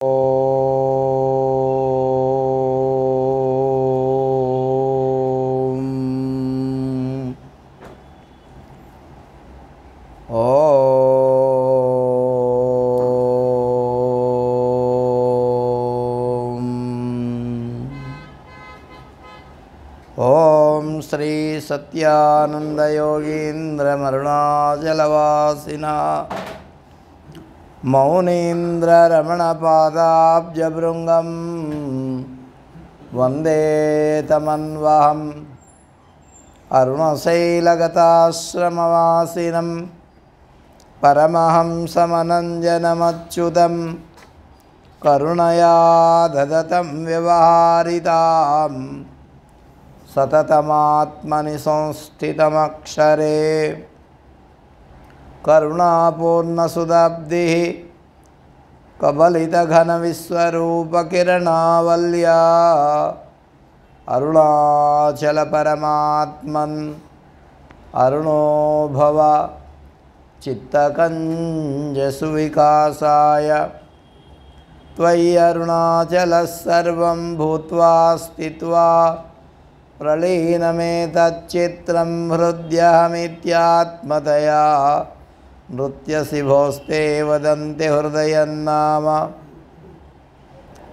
ఓం శ్రీ సత్యానందయోగీంద్రమరుణాచలవాసిన మౌనీంద్రరమణపాదాబ్జభృంగం వందే తమన్వహం అరుణశైలగతాశ్రమవాసినం పరమహంసమనంజనమచ్యుతం కరుణయా దదతం వ్యవహారితాం సతతమాత్మని సంస్థితమక్షరే కరుణాపూర్ణసుదాబ్ధి కబలితఘనవిశ్వరూపకిరణావల్యా అరుణాచల పరమాత్మన్ అరుణోభవ చిత్తకంజసువికాసాయ త్వయి అరుణాచలః సర్వం భూత్వా స్థిత్వా ప్రళీనమేతచ్చిత్రం హృద్యహమిత్యాత్మతయా నృత్యసి భోస్తే వదంతి హృదయన్నామ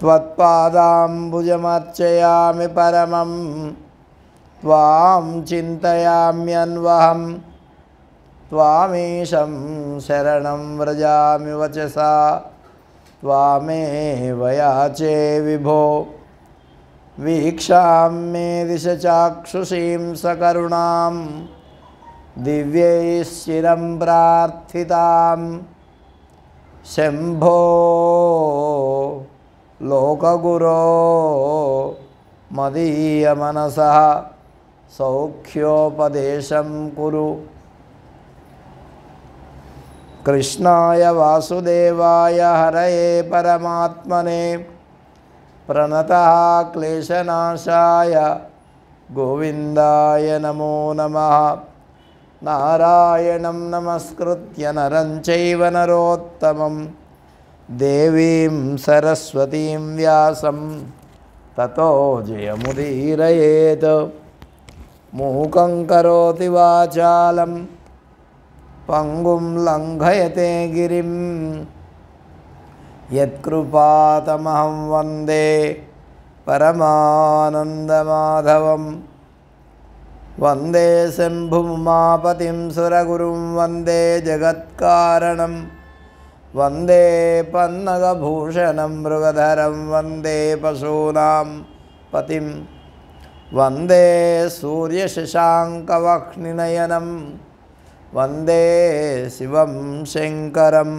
త్వత్పాదాంబుజమర్చయామి పరమం త్వాం చింతయామ్యన్వహం త్వామీశం శరణం వ్రజామి వచసా త్వామేవ యాచే విభో వీక్షామ్మే దిశ చాక్షుషీం సకరుణాం దివ్యైశ్చిరం ప్రార్థితాం శంభో లోకగురో మదీయమనసః సౌఖ్యోపదేశం కురు. కృష్ణాయ వాసుదేవాయ హరయే పరమాత్మనే ప్రణతః క్లేశనాశాయ గోవిందాయ నమో నమః. నారాయణం నమస్కృత్య నరం చైవ నరోత్తమం దేవీం సరస్వతీం వ్యాసం తతో జయముదీరయేత్. మూకం కరోతి వాచాలం పంగుం లంఘయతే గిరిం యత్కృపాతమహం వందే పరమానందమాధవం. వందే శంభుమాపతిం సురగురుం వందే జగత్కారణం వందే పన్నగభూషణం మృగధరం వందే పశూనాం పతిం వందే సూర్యశశాంకవహ్నినయనం వందే శివం శంకరం.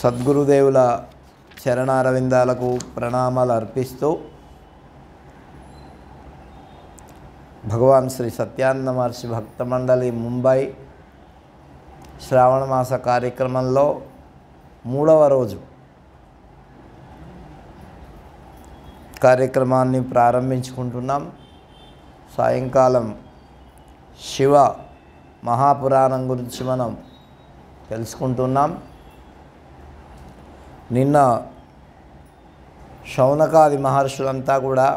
సద్గురుదేవుల చరణారవిందాలకు ప్రణామాలు అర్పిస్తూ భగవాన్ శ్రీ సత్యానంద మహర్షి భక్త మండలి ముంబై శ్రావణమాస కార్యక్రమంలో 3వ రోజు కార్యక్రమాన్ని ప్రారంభించుకుంటున్నాం. సాయంకాలం శివ మహాపురాణం గురించి మనం తెలుసుకుంటున్నాం. నిన్న శౌనకాది మహర్షులంతా కూడా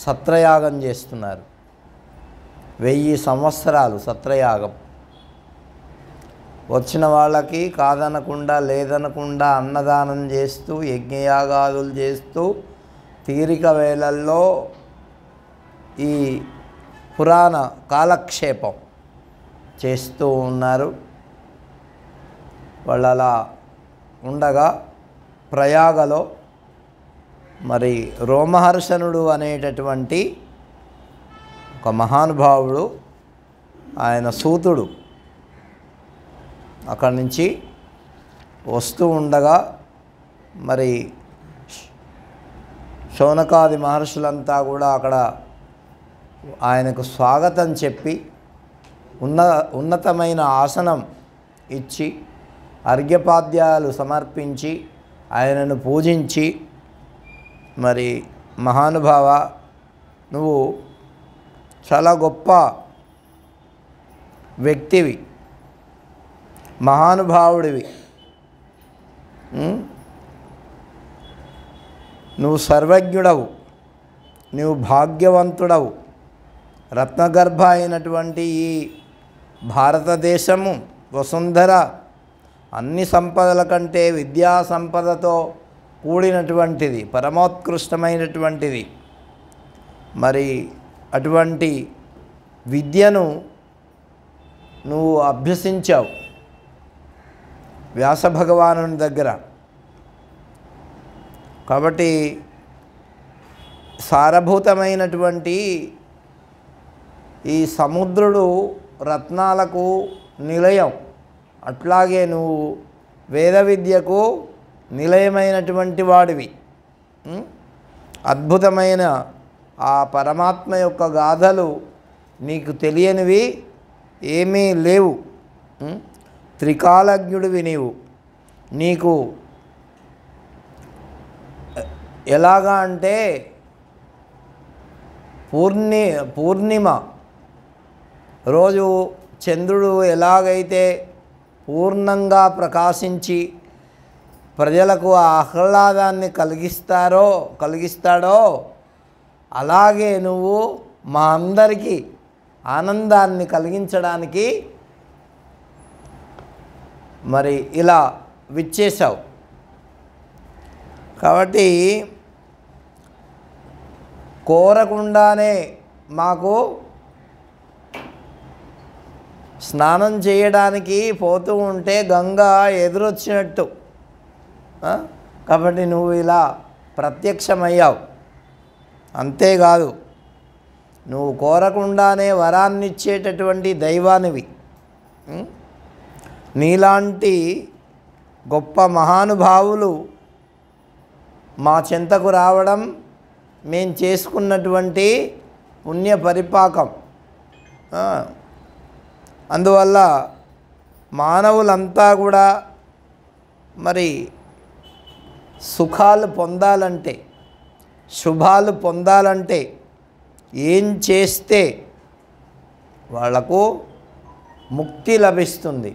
సత్రయాగం చేస్తున్నారు. 1000 సంవత్సరాలు సత్రయాగం. వచ్చిన వాళ్ళకి కాదనకుండా లేదనకుండా అన్నదానం చేస్తూ యజ్ఞయాగాదులు చేస్తూ తీరిక వేళల్లో ఈ పురాణ కాలక్షేపం చేస్తూ ఉన్నారు. వాళ్ళు అలా ఉండగా ప్రయాగలో మరి రోమహర్షణుడు అనేటటువంటి ఒక మహానుభావుడు, ఆయన సూతుడు అక్కడి నుంచి వస్తూ ఉండగా మరి శౌనకాది మహర్షులంతా కూడా అక్కడ ఆయనకు స్వాగతం చెప్పి ఉన్నతమైన ఆసనం ఇచ్చి అర్ఘ్యపాద్యాలు సమర్పించి ఆయనను పూజించి, మరి మహానుభావ, నువ్వు చాలా గొప్ప వ్యక్తివి, మహానుభావుడివి. నువ్వు సర్వజ్ఞుడవు, నువ్వు భాగ్యవంతుడవు. రత్నగర్భ అయినటువంటి ఈ భారతదేశము వసుంధర అన్ని సంపదల కంటే విద్యా సంపదతో కూడినటువంటిది, పరమోత్కృష్టమైనటువంటిది. మరి అటువంటి విద్యను నువ్వు అభ్యసించావు వ్యాస భగవానుని దగ్గర. కాబట్టి సారభూతమైనటువంటి ఈ సముద్రుడు రత్నాలకు నిలయం, అట్లాగే నువ్వు వేద విద్యకు నిలయమైనటువంటి వాడివి. అద్భుతమైన ఆ పరమాత్మ యొక్క గాథలు నీకు తెలియనివి ఏమీ లేవు. త్రికాలజ్ఞుడివి నీవు. నీకు ఎలాగా అంటే పూర్ణిమ రోజు చంద్రుడు ఎలాగైతే పూర్ణంగా ప్రకాశించి ప్రజలకు ఆహ్లాదాన్ని కలిగిస్తాడో అలాగే నువ్వు మా అందరికీ ఆనందాన్ని కలిగించడానికి మరి ఇలా విచ్చేశావు. కాబట్టి కోరకుండానే మాకు స్నానం చేయడానికి పోతూ ఉంటే గంగ ఎదురొచ్చినట్టు. కాబట్టి నువ్వు ఇలా ప్రత్యక్షమయ్యావు. అంతేకాదు, నువ్వు కోరకుండానే వరాన్ని ఇచ్చేటటువంటి దైవానివి. నీలాంటి గొప్ప మహానుభావులు మా చెంతకు రావడం మేము చేసుకున్నటువంటి పుణ్య పరిపాకం. అందువల్ల మానవులంతా కూడా మరి సుఖాలు పొందాలంటే, శుభాలు పొందాలంటే ఏం చేస్తే వాళ్లకు ముక్తి లభిస్తుంది.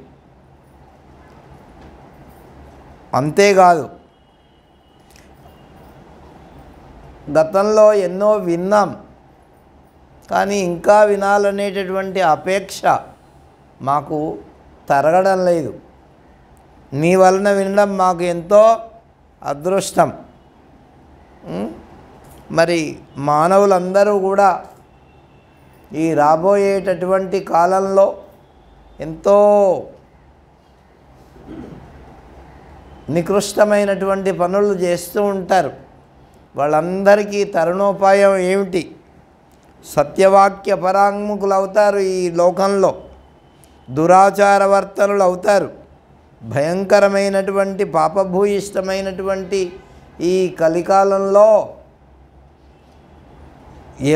అంతేకాదు, గతంలో ఎన్నో విన్నాం, కానీ ఇంకా వినాలనేటటువంటి అపేక్ష మాకు తరగడం లేదు. నీ వలన వినడం మాకు ఎంతో అదృష్టం. మరి మానవులందరూ కూడా ఈ రాబోయేటటువంటి కాలంలో ఎంతో నికృష్టమైనటువంటి పనులు చేస్తూ ఉంటారు. వాళ్ళందరికీ తరుణోపాయం ఏమిటి? సత్యవాక్య పరాంగుముఖులు అవుతారు, ఈ లోకంలో దురాచారవర్తనులు అవుతారు. భయంకరమైనటువంటి పాపభూయిష్టమైనటువంటి ఈ కలికాలంలో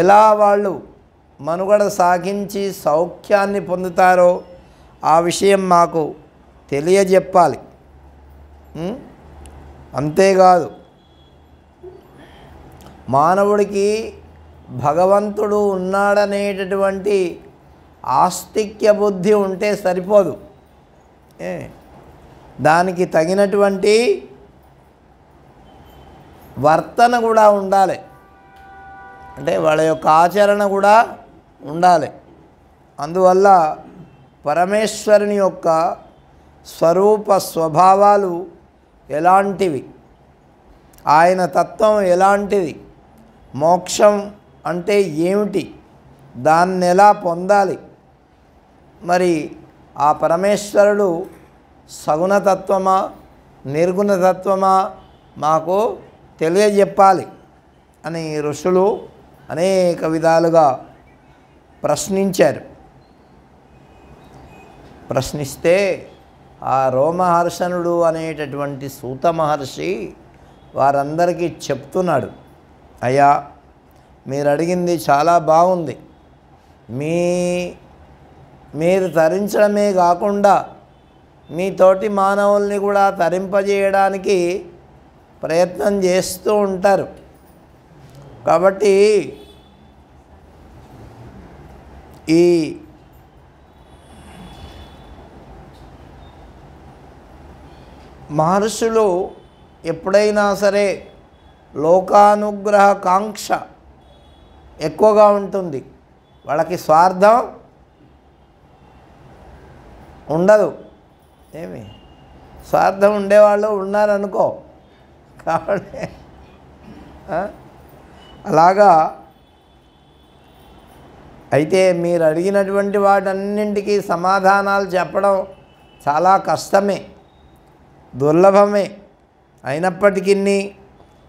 ఎలా వాళ్ళు మనుగడ సాగించి సౌఖ్యాన్ని పొందుతారో ఆ విషయం మాకు తెలియజెప్పాలి. అంతేకాదు, మానవుడికి భగవంతుడు ఉన్నాడనేటటువంటి ఆస్తిక్య బుద్ధి ఉంటే సరిపోదు, దానికి తగినటువంటి వర్తన కూడా ఉండాలి. అంటే వాళ్ళ యొక్క ఆచరణ కూడా ఉండాలి. అందువల్ల పరమేశ్వరుని యొక్క స్వరూప స్వభావాలు ఎలాంటివి, ఆయన తత్వం ఎలాంటిది, మోక్షం అంటే ఏమిటి, దాన్ని ఎలా పొందాలి, మరి ఆ పరమేశ్వరుడు సగుణతత్వమా నిర్గుణతత్వమా మాకు తెలియజెప్పాలి అని ఋషులు అనేక విధాలుగా ప్రశ్నించారు. ప్రశ్నిస్తే ఆ రోమహర్షణుడు అనేటటువంటి సూత మహర్షి వారందరికీ చెప్తున్నాడు, అయ్యా మీరు అడిగింది చాలా బాగుంది, మీరు తరించడమే కాకుండా మీ తోటి మానవుల్ని కూడా తరింపజేయడానికి ప్రయత్నం చేస్తూ ఉంటారు. కాబట్టి ఈ మహర్షులు ఎప్పుడైనా సరే లోకానుగ్రహ కాంక్ష ఎక్కువగా ఉంటుంది, వాళ్ళకి స్వార్థం ఉండదు. ఏమి స్వార్థం ఉండేవాళ్ళు ఉన్నారనుకో. కాబట్టి అలాగా అయితే మీరు అడిగినటువంటి వాటన్నింటికీ సమాధానాలు చెప్పడం చాలా కష్టమే, దుర్లభమే. అయినప్పటికీ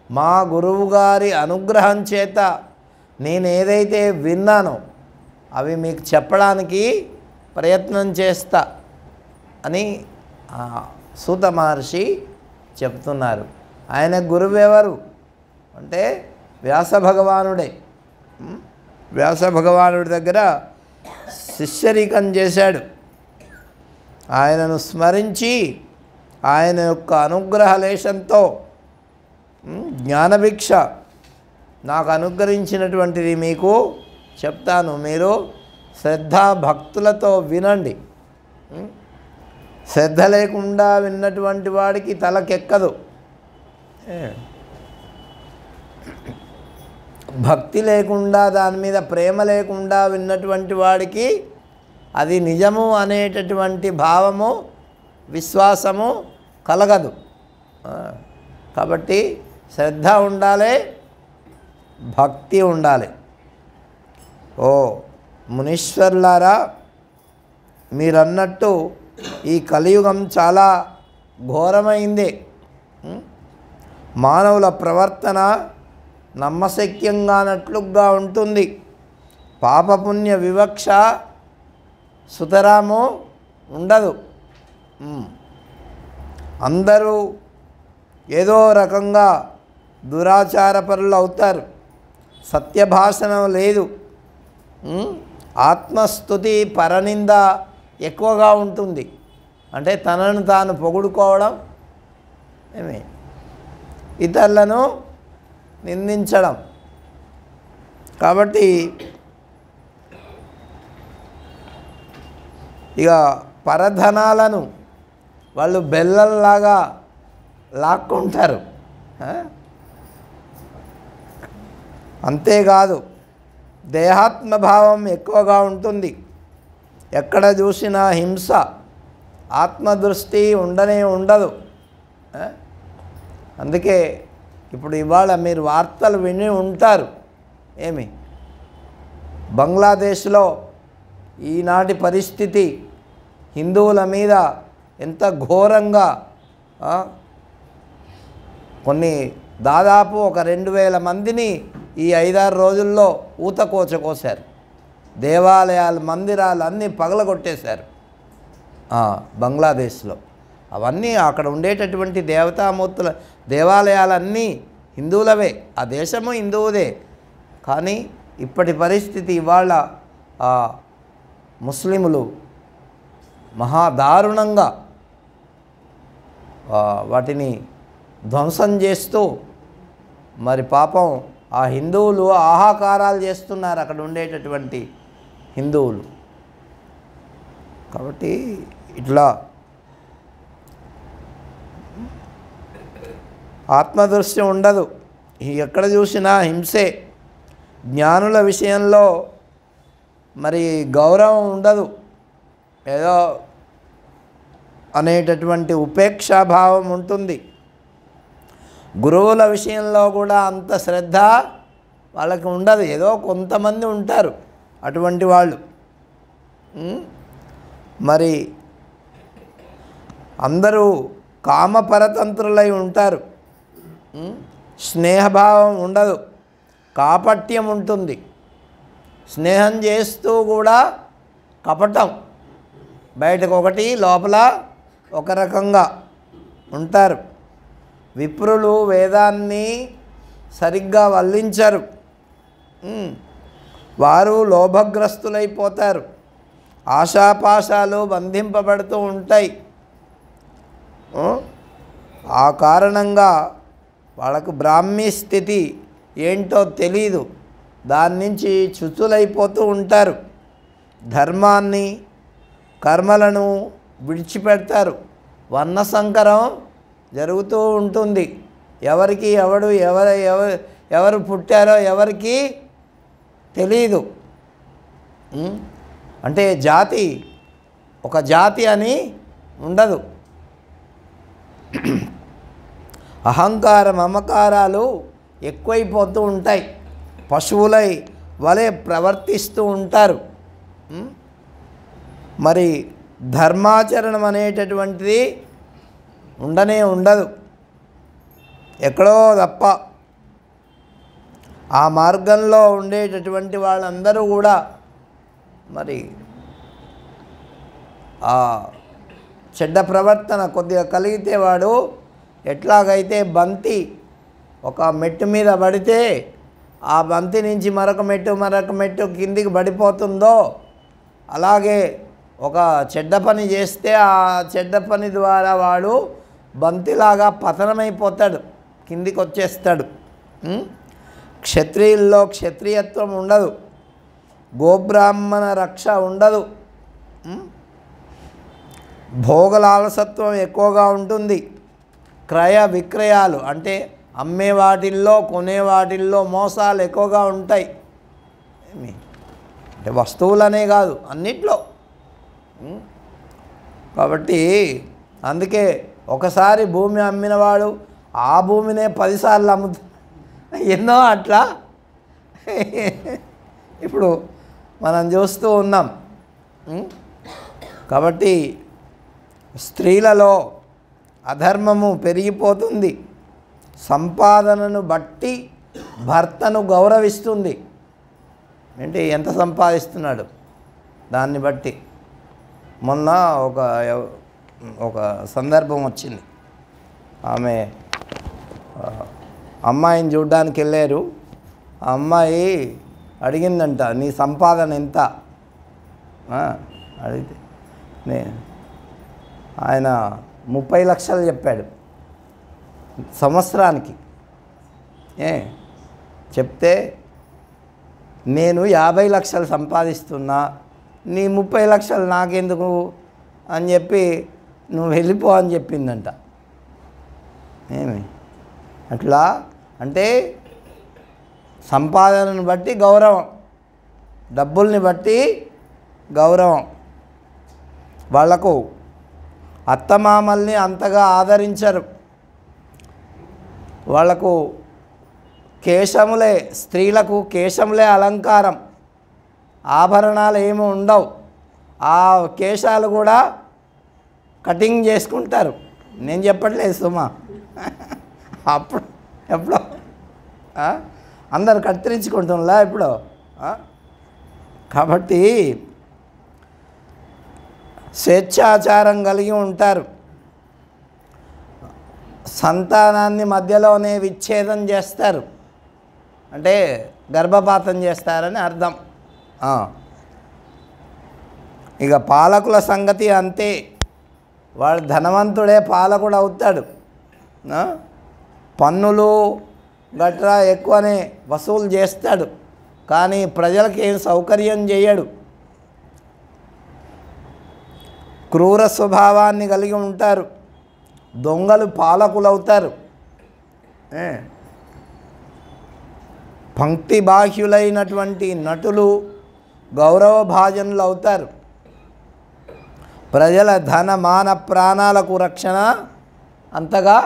మా గురువుగారి అనుగ్రహం చేత నేను ఏదైతే విన్నానో అవి మీకు చెప్పడానికి ప్రయత్నం చేస్తా అని సూత మహర్షి చెప్తున్నారు. ఆయన గురువు ఎవరు అంటే వ్యాస భగవానుడే. వ్యాస భగవానుడి దగ్గర శిష్యరికం చేశాడు. ఆయనను స్మరించి ఆయన యొక్క అనుగ్రహ లేశంతో జ్ఞానభిక్ష నాకు అనుగ్రహించినటువంటిది మీకు చెప్తాను, మీరు శ్రద్ధా భక్తులతో వినండి. శ్రద్ధ లేకుండా విన్నటువంటి వాడికి తలకెక్కదు. భక్తి లేకుండా, దాని మీద ప్రేమ లేకుండా విన్నటువంటి వాడికి అది నిజము అనేటటువంటి భావము, విశ్వాసము కలగదు. కాబట్టి శ్రద్ధ ఉండాలి, భక్తి ఉండాలి. ఓ మునీశ్వర్లారా, మీరన్నట్టు ఈ కలియుగం చాలా ఘోరమైంది. మానవుల ప్రవర్తన నమ్మశక్యంగానట్లుగా ఉంటుంది. పాపపుణ్య వివక్ష సుతరాము ఉండదు. అందరూ ఏదో రకంగా దురాచారపరులు అవుతారు. సత్యభాషణం లేదు. ఆత్మస్తుతి పరనింద ఎక్కువగా ఉంటుంది. అంటే తనను తాను పొగుడుకోవడం, ఇతరులను నిందించడం. కాబట్టి ఇక పరధనాలను వాళ్ళు బెల్లంలాగా లాక్కుంటారు. అంతేకాదు దేహాత్మభావం ఎక్కువగా ఉంటుంది. ఎక్కడ చూసినా హింస, ఆత్మదృష్టి ఉండనే ఉండదు. అందుకే ఇప్పుడు ఇవాళ మీరు వార్తలు విని ఉంటారు. ఏమి బంగ్లాదేశ్లో ఈనాటి పరిస్థితి హిందువుల మీద ఎంత ఘోరంగా, కొన్ని దాదాపు ఒక 2000 మందిని ఈ 5-6 రోజుల్లో ఊతకోచ కోశారు. దేవాలయాలు, మందిరాలు అన్నీ పగలగొట్టేశారు బంగ్లాదేశ్లో. అవన్నీ అక్కడ ఉండేటటువంటి దేవతామూర్తుల దేవాలయాలన్నీ హిందువులవే, ఆ దేశము హిందువుదే. కానీ ఇప్పటి పరిస్థితి ఇవాళ ముస్లిములు మహాదారుణంగా వాటిని ధ్వంసం చేస్తూ, మరి పాపం ఆ హిందువులు ఆహాకారాలు చేస్తున్నారు అక్కడ ఉండేటటువంటి హిందువులు. కాబట్టి ఇట్లా ఆత్మదృష్టి ఉండదు, ఎక్కడ చూసినా హింసే. జ్ఞానుల విషయంలో మరి గౌరవం ఉండదు, ఏదో అనేటటువంటి ఉపేక్షాభావం ఉంటుంది. గురువుల విషయంలో కూడా అంత శ్రద్ధ వాళ్ళకి ఉండదు. ఏదో కొంతమంది ఉంటారు అటువంటి వాళ్ళు. మరి అందరూ కామపరతంత్రులై ఉంటారు. స్నేహభావం ఉండదు, కాపట్యం ఉంటుంది. స్నేహం చేస్తూ కూడా కపటం, బయటకు ఒకటి లోపల ఒక రకంగా ఉంటారు. విప్రులు వేదాన్ని సరిగ్గా వల్లించరు, వారు లోభగ్రస్తులైపోతారు. ఆశాపాశాలు బంధింపబడుతూ ఉంటాయి. ఆ కారణంగా వాళ్ళకు బ్రాహ్మీ స్థితి ఏంటో తెలీదు, దాని నుంచి చ్యుతులైపోతూ ఉంటారు. ధర్మాన్ని, కర్మలను విడిచిపెడతారు. వర్ణ సంకరం జరుగుతూ ఉంటుంది. ఎవరికి ఎవరు పుట్టారో ఎవరికి తెలీదు. అంటే జాతి ఒక జాతి అని ఉండదు. అహంకార మమకారాలు ఎక్కువైపోతూ ఉంటాయి. పశువులై వలె ప్రవర్తిస్తూ ఉంటారు. మరి ధర్మాచరణం అనేటటువంటిది ఉండదు, ఎక్కడో తప్ప. ఆ మార్గంలో ఉండేటటువంటి వాళ్ళందరూ కూడా మరి ఆ చెడ్డ ప్రవర్తన కొద్దిగా కలిగితే వాడు ఎట్లాగైతే బంతి ఒక మెట్టు మీద పడితే ఆ బంతి నుంచి మరొక మెట్టు కిందికి పడిపోతుందో, అలాగే ఒక చెడ్డ పని చేస్తే ఆ చెడ్డ పని ద్వారా వాడు బంతిలాగా పతనమైపోతాడు, కిందికి వచ్చేస్తాడు. క్షత్రియుల్లో క్షత్రియత్వం ఉండదు, గోబ్రాహ్మణ రక్ష ఉండదు, భోగలాలసత్వం ఎక్కువగా ఉంటుంది. క్రయ విక్రయాలు అంటే అమ్మే వాటిల్లో కొనే వాటిల్లో మోసాలు ఎక్కువగా ఉంటాయి. అంటే వస్తువులనే కాదు, అన్నిట్లో. కాబట్టి అందుకే ఒకసారి భూమి అమ్మినవాడు ఆ భూమినే 10 సార్లు అమ్ముతు ఎన్నో అట్లా ఇప్పుడు మనం చూస్తూ ఉన్నాం. కాబట్టి స్త్రీలలో అధర్మము పెరిగిపోతుంది. సంపాదనను బట్టి భర్తను గౌరవిస్తుంది. అంటే ఎంత సంపాదిస్తున్నాడు దాన్ని బట్టి. మొన్న ఒక సందర్భం వచ్చింది. ఆమె అమ్మాయిని చూడ్డానికి వెళ్ళారు. ఆ అమ్మాయి అడిగిందంట, నీ సంపాదన ఎంత అడిగితే ఆయన 30 లక్షలు చెప్పాడు సంవత్సరానికి. చెప్తే నేను 50 లక్షలు సంపాదిస్తున్నా, నీ 30 లక్షలు నాకెందుకు అని చెప్పి నువ్వు వెళ్ళిపో అని చెప్పిందంట. అట్లా అంటే సంపాదనను బట్టి గౌరవం, డబ్బుల్ని బట్టి గౌరవం. వాళ్లకు అత్తమామల్ని అంతగా ఆదరించరు. వాళ్లకు కేశములే, స్త్రీలకు కేశములే అలంకారం, ఆభరణాలు ఏమి ఉండవు. ఆ కేశాలు కూడా కటింగ్ చేసుకుంటారు. నేను చెప్పట్లేదు సుమా, అప్పుడు ఎప్పుడో అందరు కత్తిరించుకుంటున్నా ఇప్పుడు. కాబట్టి స్వేచ్ఛాచారం కలిగి ఉంటారు. సంతానాన్ని మధ్యలోనే విచ్ఛేదం చేస్తారు, అంటే గర్భపాతం చేస్తారని అర్థం. ఇక పాలకుల సంగతి అంతే. వాడు ధనవంతుడే పాలకుడు అవుతాడు. పన్నులు గట్రా ఎక్కువనే వసూలు చేస్తాడు, కానీ ప్రజలకు ఏం సౌకర్యం చేయడు. క్రూర స్వభావాన్ని కలిగి ఉంటారు. దొంగలు పాలకులు అవుతారు. పంక్తి బాహ్యులైనటువంటి నటులు గౌరవభాజనులు అవుతారు. ప్రజల ధన మాన ప్రాణాలకు రక్షణ అంతగా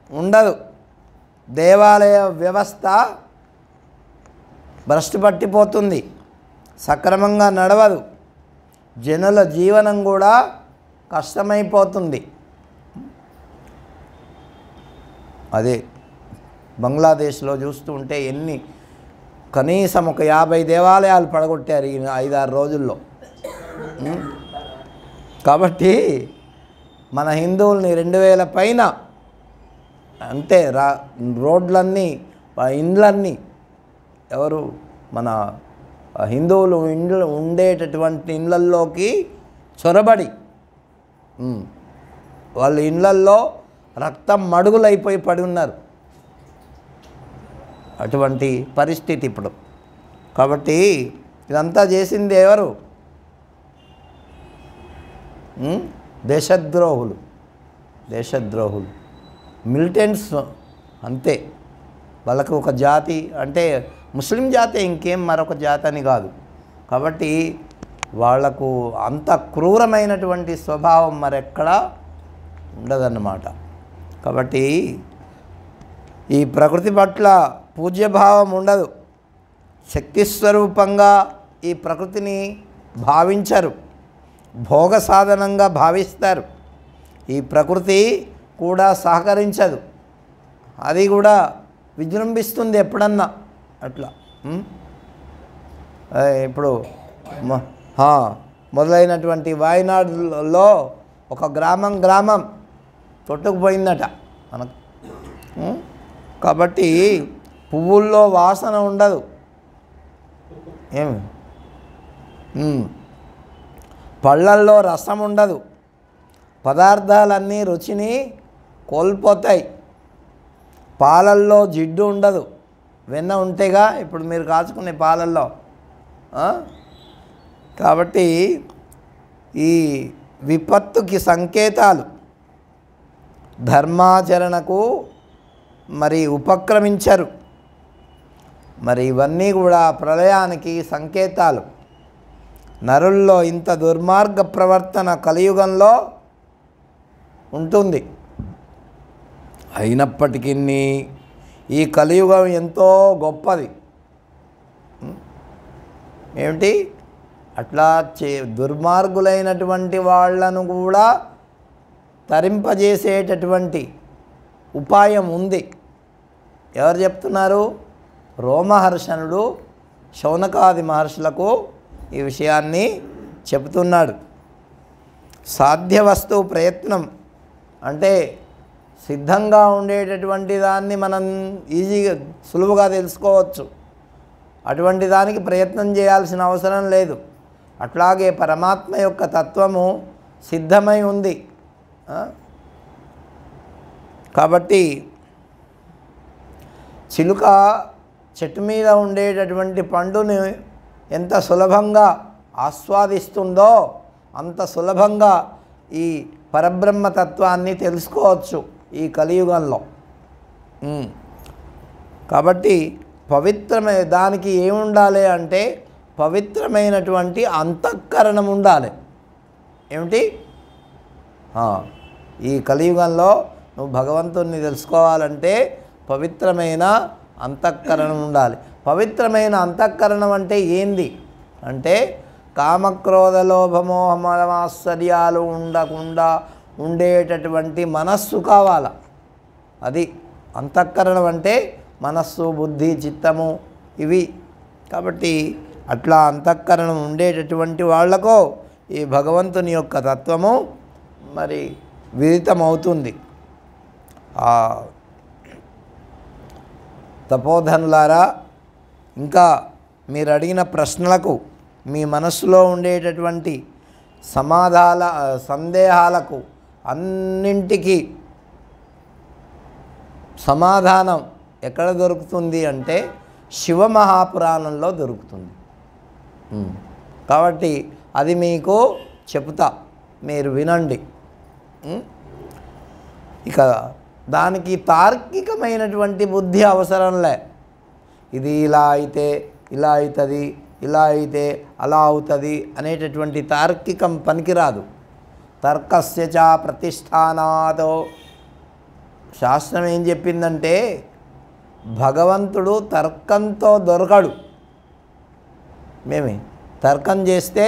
ఉండదు. దేవాలయ వ్యవస్థ భ్రష్టు పట్టిపోతుంది, సక్రమంగా నడవదు. జనుల జీవనం కూడా కష్టమైపోతుంది. అదే బంగ్లాదేశ్లో చూస్తూ ఉంటే కనీసం ఒక 50 దేవాలయాలు పడగొట్టారు ఈ 5-6 రోజుల్లో. కాబట్టి మన హిందువుల్ని 2000 పైన అంతే రోడ్లన్నీ ఇండ్లన్నీ ఎవరు మన హిందువులు ఉండేటటువంటి ఇళ్ళల్లోకి చొరబడి వాళ్ళ ఇళ్ళల్లో రక్తం మడుగులైపోయి పడి ఉన్నారు. అటువంటి పరిస్థితి ఇప్పుడు. కాబట్టి ఇదంతా చేసింది ఎవరు? దేశద్రోహులు. మిలిటెంట్స్ అంతే. వాళ్ళకు ఒక జాతి అంటే ముస్లిం జాతి, ఇంకేం మరొక జాతి అని కాదు. కాబట్టి వాళ్లకు అంత క్రూరమైనటువంటి స్వభావం మరెక్కడా ఉండదన్నమాట. కాబట్టి ఈ ప్రకృతి పట్ల పూజ్యభావం ఉండదు. శక్తి స్వరూపంగా ఈ ప్రకృతిని భావించరు, భోగ సాధనంగా భావిస్తారు. ఈ ప్రకృతి కూడా సహకరించదు, అది కూడా విజృంభిస్తుంది ఎప్పుడన్నా అట్లా. ఇప్పుడు మొదలైనటువంటి వాయనాడులో ఒక గ్రామం తొట్టుకుపోయిందట మనకు. కాబట్టి పువ్వుల్లో వాసన ఉండదు, ఏమి పళ్ళల్లో రసం ఉండదు, పదార్థాలన్నీ రుచిని కోల్పోతాయి, పాలల్లో జిడ్డు ఉండదు, వెన్న ఉంటేగా ఇప్పుడు మీరు కాచుకునే పాలల్లో. కాబట్టి ఈ విపత్తుకి సంకేతాలు ధర్మాచరణకు మరి ఉపక్రమించరు. మరి ఇవన్నీ కూడా ప్రళయానికి సంకేతాలు. నరుల్లో ఇంత దుర్మార్గ ప్రవర్తన కలియుగంలో ఉంటుంది. అయినప్పటికీ ఈ కలియుగం ఎంతో గొప్పది. ఏమిటి అట్లా దుర్మార్గులైనటువంటి వాళ్ళను కూడా తరింపజేసేటటువంటి ఉపాయం ఉంది. ఎవరు చెప్తున్నారు? రోమహర్షణుడు శౌనకాది మహర్షులకు ఈ విషయాన్ని చెబుతున్నాడు. సాధ్య వస్తువు ప్రయత్నం అంటే సిద్ధంగా ఉండేటటువంటి దాన్ని మనం ఈజీగా సులువుగా తెలుసుకోవచ్చు. అటువంటి దానికి ప్రయత్నం చేయాల్సిన అవసరం లేదు. అట్లాగే పరమాత్మ యొక్క తత్వము సిద్ధమై ఉంది. కాబట్టి చిలుక చెట్టు మీద ఉండేటటువంటి పండుని ఎంత సులభంగా ఆస్వాదిస్తుందో అంత సులభంగా ఈ పరబ్రహ్మతత్వాన్ని తెలుసుకోవచ్చు ఈ కలియుగంలో. కాబట్టి పవిత్రమైన దానికి ఏముండాలి అంటే పవిత్రమైనటువంటి అంతఃకరణం ఉండాలి. ఏమిటి? ఈ కలియుగంలో నువ్వు భగవంతుణ్ణి తెలుసుకోవాలంటే పవిత్రమైన అంతఃకరణం ఉండాలి. పవిత్రమైన అంతఃకరణం అంటే ఏంది అంటే కామక్రోధ లోభమోహమాశ్చర్యాలు ఉండకుండా ఉండేటటువంటి మనస్సు కావాల. అది అంతఃకరణం అంటే మనస్సు, బుద్ధి, చిత్తము ఇవి. కాబట్టి అట్లా అంతఃకరణం ఉండేటటువంటి వాళ్లకు ఈ భగవంతుని యొక్క తత్వము మరి విదితమవుతుంది. తపోధనులారా, ఇంకా మీరు అడిగిన ప్రశ్నలకు మీ మనస్సులో ఉండేటటువంటి సందేహాలకు అన్నింటికీ సమాధానం ఎక్కడ దొరుకుతుంది అంటే శివమహాపురాణంలో దొరుకుతుంది. కాబట్టి అది మీకు చెప్తా, మీరు వినండి. ఇక దానికి తార్కికమైనటువంటి బుద్ధి అవసరంలే. ఇది ఇలా అయితే ఇలా అవుతుంది, ఇలా అయితే అలా అవుతుంది అనేటటువంటి తార్కికం పనికిరాదు. తర్కస్య చ ప్రతిష్టానాతో శాస్త్రం ఏం చెప్పిందంటే భగవంతుడు తర్కంతో దొరకడు. మేమే తర్కం చేస్తే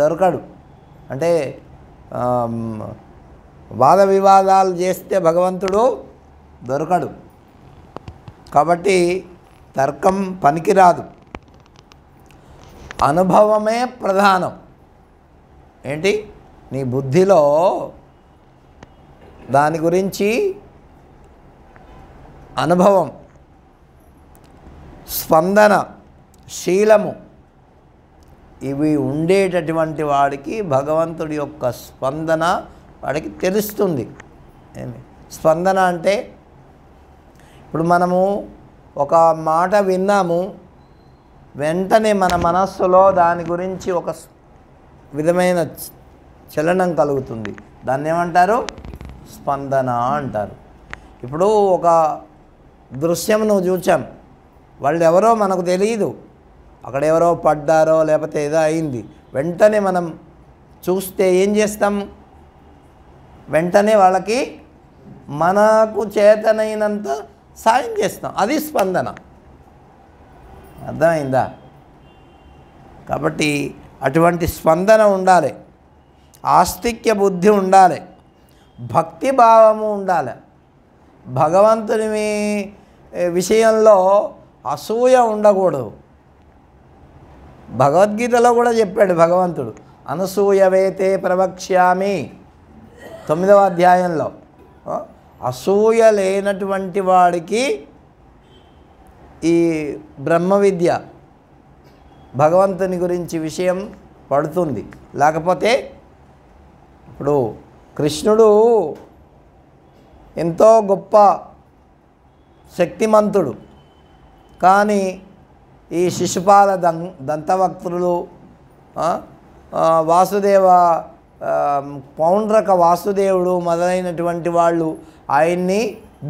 దొరకడు. అంటే వాద వివాదాలు చేస్తే భగవంతుడు దొరకడు. కాబట్టి తర్కం పనికిరాదు, అనుభవమే ప్రధానం. ఏంటి? నీ బుద్ధిలో దాని గురించి అనుభవం, స్పందన, శీలము ఇవి ఉండేటటువంటి వాడికి భగవంతుడి యొక్క స్పందన వాడికి తెలుస్తుంది. స్పందన అంటే ఇప్పుడు మనము ఒక మాట విన్నాము, వెంటనే మన మనస్సులో దాని గురించి ఒక విధమైన చలనం కలుగుతుంది. దాన్ని ఏమంటారు? స్పందన అంటారు. ఇప్పుడు ఒక దృశ్యం నువ్వు చూచాం, వాళ్ళు ఎవరో మనకు తెలియదు, అక్కడ ఎవరో పడ్డారో లేకపోతే ఏదో అయింది, వెంటనే మనం చూస్తే ఏం చేస్తాం? వెంటనే వాళ్ళకి మనకు చేతనైనంత సాయం చేస్తాం. అది స్పందన. అర్థమైందా? కాబట్టి అటువంటి స్పందన ఉండాలి, ఆస్తిక్య బుద్ధి ఉండాలి, భక్తి భావము ఉండాలి. భగవంతుని విషయంలో అసూయ ఉండకూడదు. భగవద్గీతలో కూడా చెప్పాడు భగవంతుడు, అనసూయవేతే ప్రవక్ష్యామి 9వ అధ్యాయంలో. అసూయ లేనటువంటి వాడికి ఈ బ్రహ్మ విద్య భగవంతుని గురించి విషయం పడుతుంది. లేకపోతే ఇప్పుడు కృష్ణుడు ఎంతో గొప్ప శక్తిమంతుడు, కానీ ఈ శిశుపాల దంతవక్తులు, వాసుదేవ పౌండ్రక వాసుదేవుడు మొదలైనటువంటి వాళ్ళు ఆయన్ని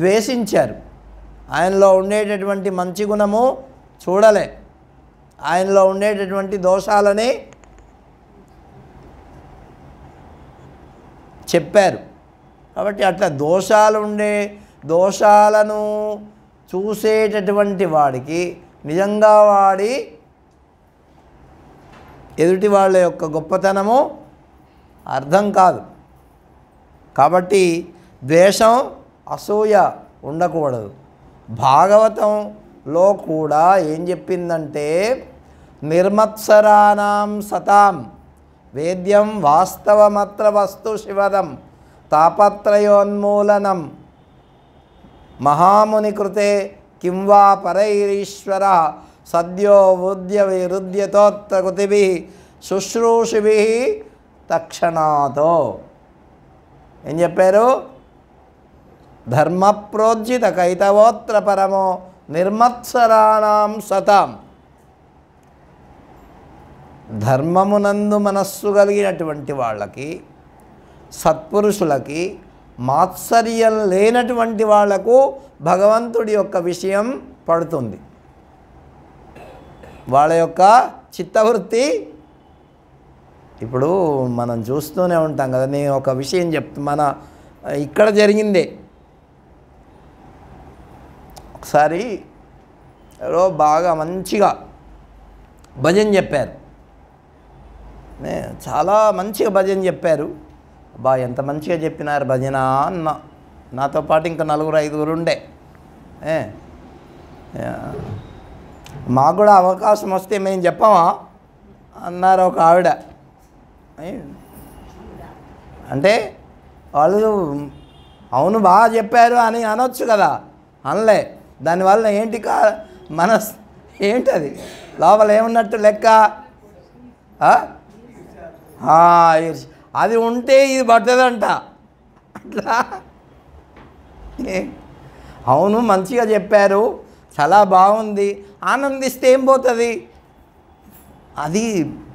ద్వేషించారు. ఆయనలో ఉండేటటువంటి మంచి గుణము చూడలే, ఆయనలో ఉండేటటువంటి దోషాలని చెప్పారు. కాబట్టి అట్లా దోషాలను చూసేటటువంటి వాడికి నిజంగా వాడి ఎదుటి వాళ్ళ యొక్క గొప్పతనము అర్థం కాదు. కాబట్టి ద్వేషం, అసూయ ఉండకూడదు. భాగవతంలో కూడా ఏం చెప్పిందంటే, నిర్మత్సరాణం సతాం వేద్యం వాస్తవమత్ర వస్తు శివదం తాపత్రయోన్మూలనం మహాముని కృతే కిం వా పరైరీశ్వర సద్యో ఉద్య విరుద్యతోత్కృతిభిః శుశ్రూషిభిః తక్షణాతో. ఏం చెప్పారు? ధర్మప్రోజ్జిత కైతవోత్ర పరమో నిర్మత్సరాణం సతాం. ధర్మమునందు మనస్సు కలిగినటువంటి వాళ్ళకి, సత్పురుషులకి, మాత్సర్యం లేనటువంటి వాళ్లకు భగవంతుడి యొక్క విషయం పడుతుంది. వాళ్ళ యొక్క చిత్తవృత్తి ఇప్పుడు మనం చూస్తూనే ఉంటాం కదా. నేను ఒక విషయం మన ఇక్కడ జరిగిందే. ఒకసారి ఎవరో బాగా మంచిగా భజన చెప్పారు, చాలా మంచిగా భజన చెప్పారు. బా ఎంత మంచిగా చెప్పినారు భజన అన్న. నాతో పాటు ఇంకా 4-5 ఉండే. మాకు కూడా అవకాశం వస్తే మేము చెప్పమా అన్నారు ఒక ఆవిడ. అంటే వాళ్ళు అవును బాగా చెప్పారు అని అనొచ్చు కదా, అనలే. దానివల్ల ఏంటి ఏంటది లోపల ఏమున్నట్టు లెక్క? అది ఉంటే ఇది పడుతుందంట. అట్లా అవును మంచిగా చెప్పారు, చాలా బాగుంది, ఆనందిస్తే ఏం పోతుంది? అది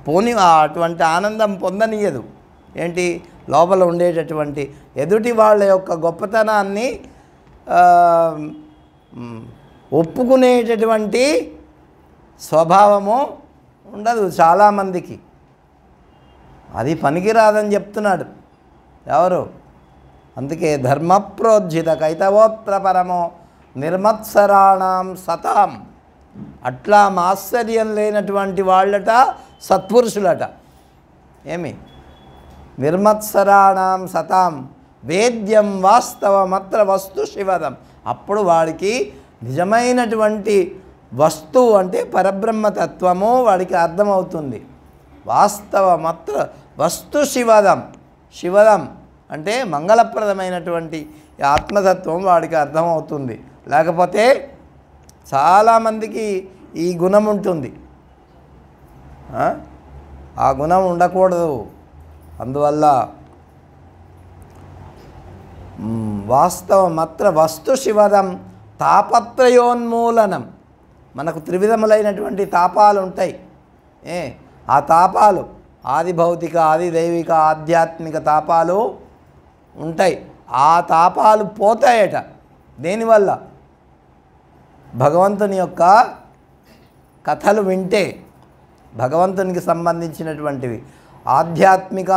పోని అటువంటి ఆనందం పొందనీయదు. ఏంటి లోపల ఉండేటటువంటి ఎదుటి వాళ్ళ యొక్క గొప్పతనాన్ని ఒప్పుకునేటటువంటి స్వభావము ఉండదు చాలామందికి. అది పనికిరాదని చెప్తున్నాడు ఎవరు? అందుకే ధర్మప్రోజ్జిత కైతవోత్ర పరమో నిర్మత్సరాణం సతాం. అట్లా మాత్సర్యం లేనటువంటి వాళ్ళట సత్పురుషులట. ఏమి? నిర్మత్సరాణం సతాం వేద్యం వాస్తవమత్ర వస్తు శివదం. అప్పుడు వాడికి నిజమైనటువంటి వస్తువు అంటే పరబ్రహ్మతత్వము వాడికి అర్థమవుతుంది. వాస్తవమత్ర వస్తు శివదం. శివదం అంటే మంగళప్రదమైనటువంటి ఆత్మతత్వం వాడికి అర్థమవుతుంది. లేకపోతే చాలామందికి ఈ గుణం ఉంటుంది, ఆ గుణం ఉండకూడదు. అందువల్ల వాస్తవమత్ర వస్తు శివదం తాపత్రయోన్మూలనం. మనకు త్రివిధములైనటువంటి తాపాలు ఉంటాయి. ఆ తాపాలు ఆది భౌతిక, ఆది దైవిక, ఆధ్యాత్మిక తాపాలు ఉంటాయి. ఆ తాపాలు పోతాయట దేనివల్ల? భగవంతుని యొక్క కథలు వింటే, భగవంతునికి సంబంధించినటువంటివి ఆధ్యాత్మిక,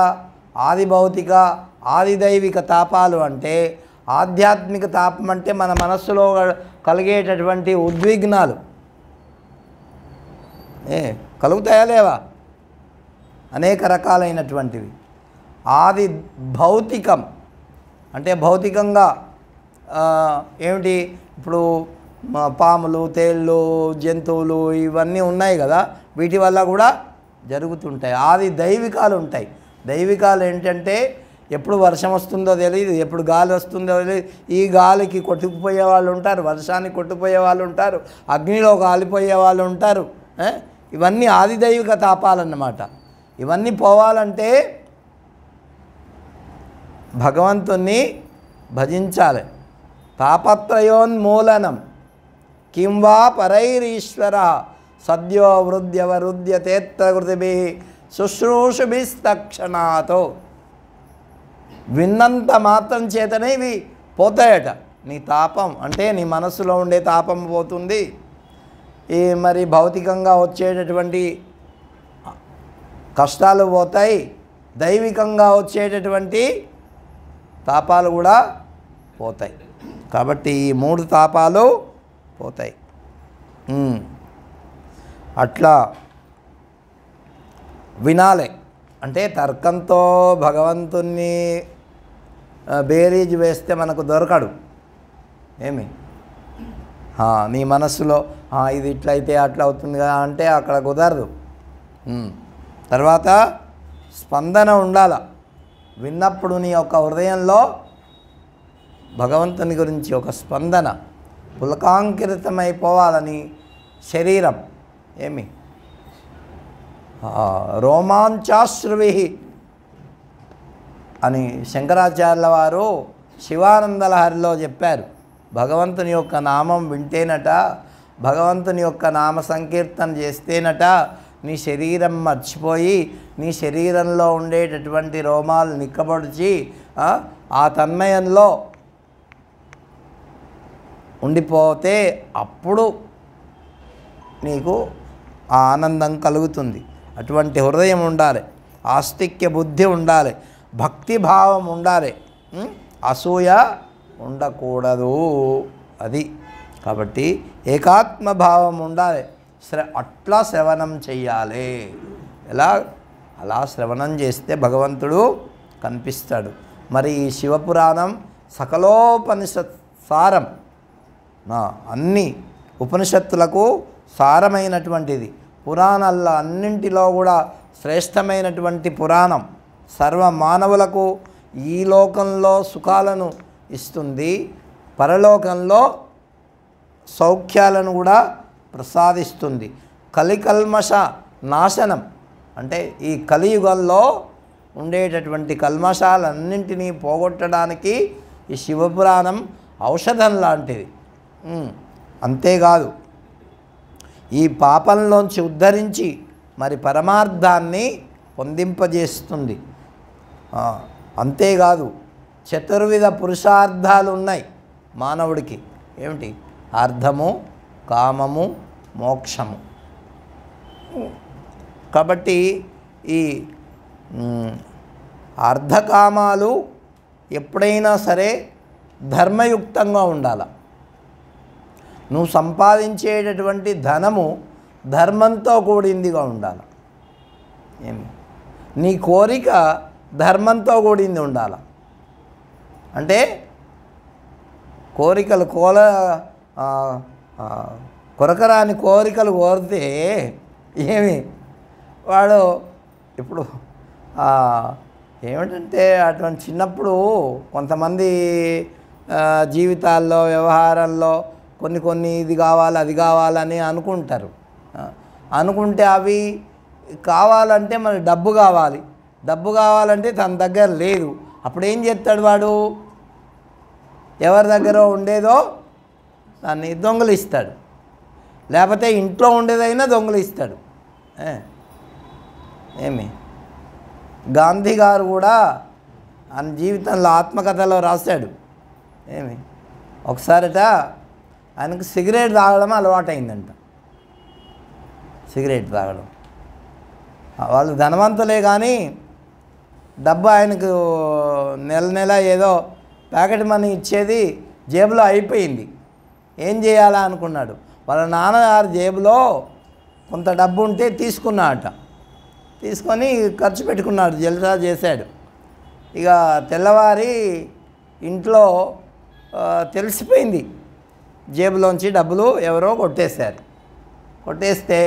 ఆది భౌతిక, ఆది దైవిక తాపాలు. అంటే ఆధ్యాత్మిక తాపం అంటే మన మనస్సులో కలిగేటటువంటి ఉద్విగ్నాలు కలుగుతాయా లేవా? అనేక రకాలైనటువంటివి. ఆది భౌతికం అంటే భౌతికంగా ఏమిటి? ఇప్పుడు పాములు, తేళ్ళు, జంతువులు ఇవన్నీ ఉన్నాయి కదా, వీటి వల్ల కూడా జరుగుతుంటాయి. ఆది దైవికాలు ఉంటాయి. దైవికాలు ఏంటంటే ఎప్పుడు వర్షం వస్తుందో తెలియదు, ఎప్పుడు గాలి వస్తుందో తెలియదు. ఈ గాలికి కొట్టుకుపోయే వాళ్ళు ఉంటారు, వర్షానికి కొట్టుకుపోయే వాళ్ళు ఉంటారు, అగ్నిలో కాలిపోయే వాళ్ళు ఉంటారు. ఇవన్నీ ఆది దైవిక తాపాలన్నమాట. ఇవన్నీ పోవాలంటే భగవంతుణ్ణి భజించాలి. తాపత్రయోన్మూలనం కిం వా పరైరీశ్వర సద్యో వృద్ధ్యవరుద్ధ్యతేత్రకృతిభిః శుశ్రూషుభిస్తక్షణాతో. విన్నంత మాత్రం చేతనే ఇవి పోతాయట. నీ తాపం అంటే నీ మనసులో ఉండే తాపం పోతుంది. ఈ మరి భౌతికంగా వచ్చేటటువంటి కష్టాలు పోతాయి, దైవికంగా వచ్చేటటువంటి తాపాలు కూడా పోతాయి. కాబట్టి ఈ 3 తాపాలు పోతాయి. అట్లా వినాలి. అంటే తర్కంతో భగవంతుణ్ణి బేరీజ్ వేస్తే మనకు దొరకడు. ఏమి నీ మనస్సులో ఇది ఇట్లయితే అట్లా అవుతుంది కదా అంటే అక్కడ కుదరదు. తర్వాత స్పందన ఉండాల. విన్నప్పుడు నీ యొక్క హృదయంలో భగవంతుని గురించి ఒక స్పందన పులకాంకితమైపోవాలని శరీరం ఏమి రోమాంచాశ్రువిః అని శంకరాచార్యుల వారు శివానందలహరిలో చెప్పారు. భగవంతుని యొక్క నామం వింటేనట, భగవంతుని యొక్క నామ సంకీర్తన చేస్తేనట నీ శరీరం మర్చిపోయి నీ శరీరంలో ఉండేటటువంటి రోమాలు నిక్కబొడిచి ఆ తన్మయంలో ఉండిపోతే అప్పుడు నీకు ఆ ఆనందం కలుగుతుంది. అటువంటి హృదయం ఉండాలి, ఆస్తిక్య బుద్ధి ఉండాలి, భక్తిభావం ఉండాలి, అసూయ ఉండకూడదు. అది కాబట్టి ఏకాత్మభావం ఉండాలి. అట్లా శ్రవణం చెయ్యాలి. ఎలా? అలా శ్రవణం చేస్తే భగవంతుడు కనిపిస్తాడు. మరి ఈ శివపురాణం సకలోపనిషత్ సారం, అన్ని ఉపనిషత్తులకు సారమైనటువంటిది. పురాణాల్లో అన్నింటిలో కూడా శ్రేష్టమైనటువంటి పురాణం. సర్వ మానవులకు ఈ లోకంలో సుఖాలను ఇస్తుంది, పరలోకంలో సౌఖ్యాలను కూడా ప్రసాదిస్తుంది. కలికల్మష నాశనం అంటే ఈ కలియుగంలో ఉండేటటువంటి కల్మషాలన్నింటినీ పోగొట్టడానికి ఈ శివపురాణం ఔషధం లాంటిది. అంతేకాదు ఈ పాపంలోంచి ఉద్ధరించి మరి పరమార్థాన్ని పొందింపజేస్తుంది. అంతేకాదు చతుర్విధ పురుషార్థాలు ఉన్నాయి మానవుడికి. ఏమిటి? అర్థము, కామము, మోక్షము. కాబట్టి ఈ అర్ధకామాలు ఎప్పుడైనా సరే ధర్మయుక్తంగా ఉండాలి. నువ్వు సంపాదించేటటువంటి ధనము ధర్మంతో కూడిందిగా ఉండాలి. ఏమి? నీ కోరిక ధర్మంతో కూడింది ఉండాలి. అంటే కోరికలు కొరకరాని కోరికలు కోరితే ఏమి వాడు ఇప్పుడు ఏమిటంటే అటువంటి చిన్నప్పుడు కొంతమంది జీవితాల్లో వ్యవహారంలో కొన్ని ఇది కావాలి అది కావాలని అనుకుంటారు. అనుకుంటే అవి కావాలంటే మరి డబ్బు కావాలి, డబ్బు కావాలంటే తన దగ్గర లేదు. అప్పుడు ఏం చేస్తాడు వాడు? ఎవరి దగ్గర ఉండేదో దాన్ని దొంగలిస్తాడు, లేకపోతే ఇంట్లో ఉండేదైనా దొంగలిస్తాడు. ఏమి? గాంధీ గారు కూడా ఆయన జీవితంలో ఆత్మకథలో రాశాడు. ఏమి? ఒకసారట ఆయనకు సిగరెట్ తాగడం అలవాటైందంట. సిగరెట్ తాగడం. వాళ్ళు ధనవంతులే కానీ డబ్బు ఆయనకు నెల నెల ఏదో ప్యాకెట్ మనీ ఇచ్చేది జేబులో అయిపోయింది. ఏం చేయాలా అనుకున్నాడు. వాళ్ళ నాన్నగారు జేబులో కొంత డబ్బు ఉంటే తీసుకున్నాడట. తీసుకొని ఖర్చు పెట్టుకున్నాడు, జల్సా చేశాడు. ఇక తెల్లవారి ఇంట్లో తెలిసిపోయింది, జేబులోంచి డబ్బులు ఎవరో కొట్టేశారు. కొట్టేస్తే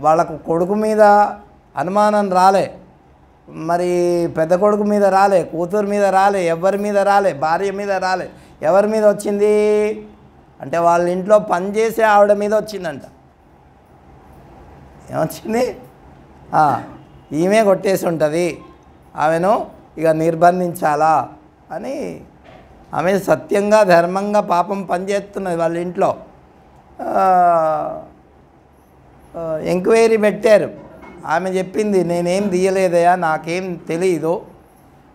వాళ్ళకు కొడుకు మీద అనుమానం రాలే, మరి పెద్ద కొడుకు మీద రాలే, కూతురు మీద రాలే, ఎవరి మీద రాలే, భార్య మీద రాలే. ఎవరి మీద వచ్చింది అంటే వాళ్ళ ఇంట్లో పనిచేసే ఆవిడ మీద వచ్చిందంట. ఏమొచ్చింది? ఈమె కొట్టేసి ఉంటుంది, ఆమెను ఇక నిర్బంధించాలా అని. ఆమె సత్యంగా ధర్మంగా పాపం పనిచేస్తున్నది వాళ్ళ ఇంట్లో. ఎంక్వైరీ పెట్టారు. ఆమె చెప్పింది, నేనేం తీయలేదయా, నాకేం తెలియదు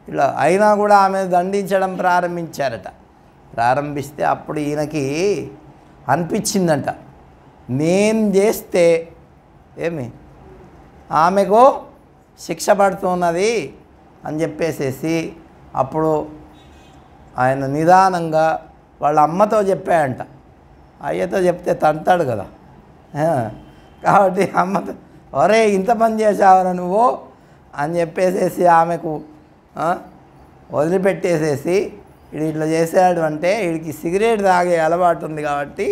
ఇలా. అయినా కూడా ఆమె దండించడం ప్రారంభించారట. ప్రారంభిస్తే అప్పుడు ఈయనకి అనిపించిందంట, నేను చేస్తే ఏమి ఆమెకు శిక్ష పడుతున్నది అని చెప్పేసేసి అప్పుడు ఆయన నిదానంగా వాళ్ళ అమ్మతో చెప్పాడంట. అయ్యతో చెప్తే తంతాడు కదా, కాబట్టి అమ్మతో, ఒరే ఇంత పని చేసావరా నువ్వు అని చెప్పేసేసి ఆమెకు వదిలిపెట్టేసేసి, వీడు ఇట్లా చేశాడు అంటే వీడికి సిగరెట్ తాగే అలవాటు ఉంది కాబట్టి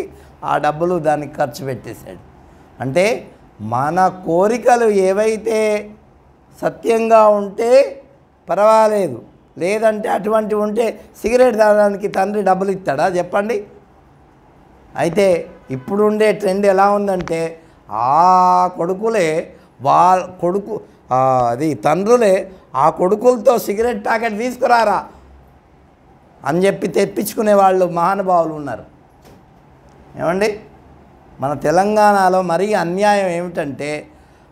ఆ డబ్బులు దానికి ఖర్చు పెట్టేశాడు. అంటే మన కోరికలు ఏవైతే సత్యంగా ఉంటే పర్వాలేదు, లేదంటే అటువంటివి ఉంటే సిగరెట్ తాగడానికి తండ్రి డబ్బులు ఇస్తాడా చెప్పండి? అయితే ఇప్పుడుండే ట్రెండ్ ఎలా ఉందంటే ఆ కొడుకులే అది తండ్రులే ఆ కొడుకులతో సిగరెట్ ప్యాకెట్ తీసుకురారా అని చెప్పి తెప్పించుకునే వాళ్ళు మహానుభావులు ఉన్నారు. ఏమండి, మన తెలంగాణలో మరీ అన్యాయం ఏమిటంటే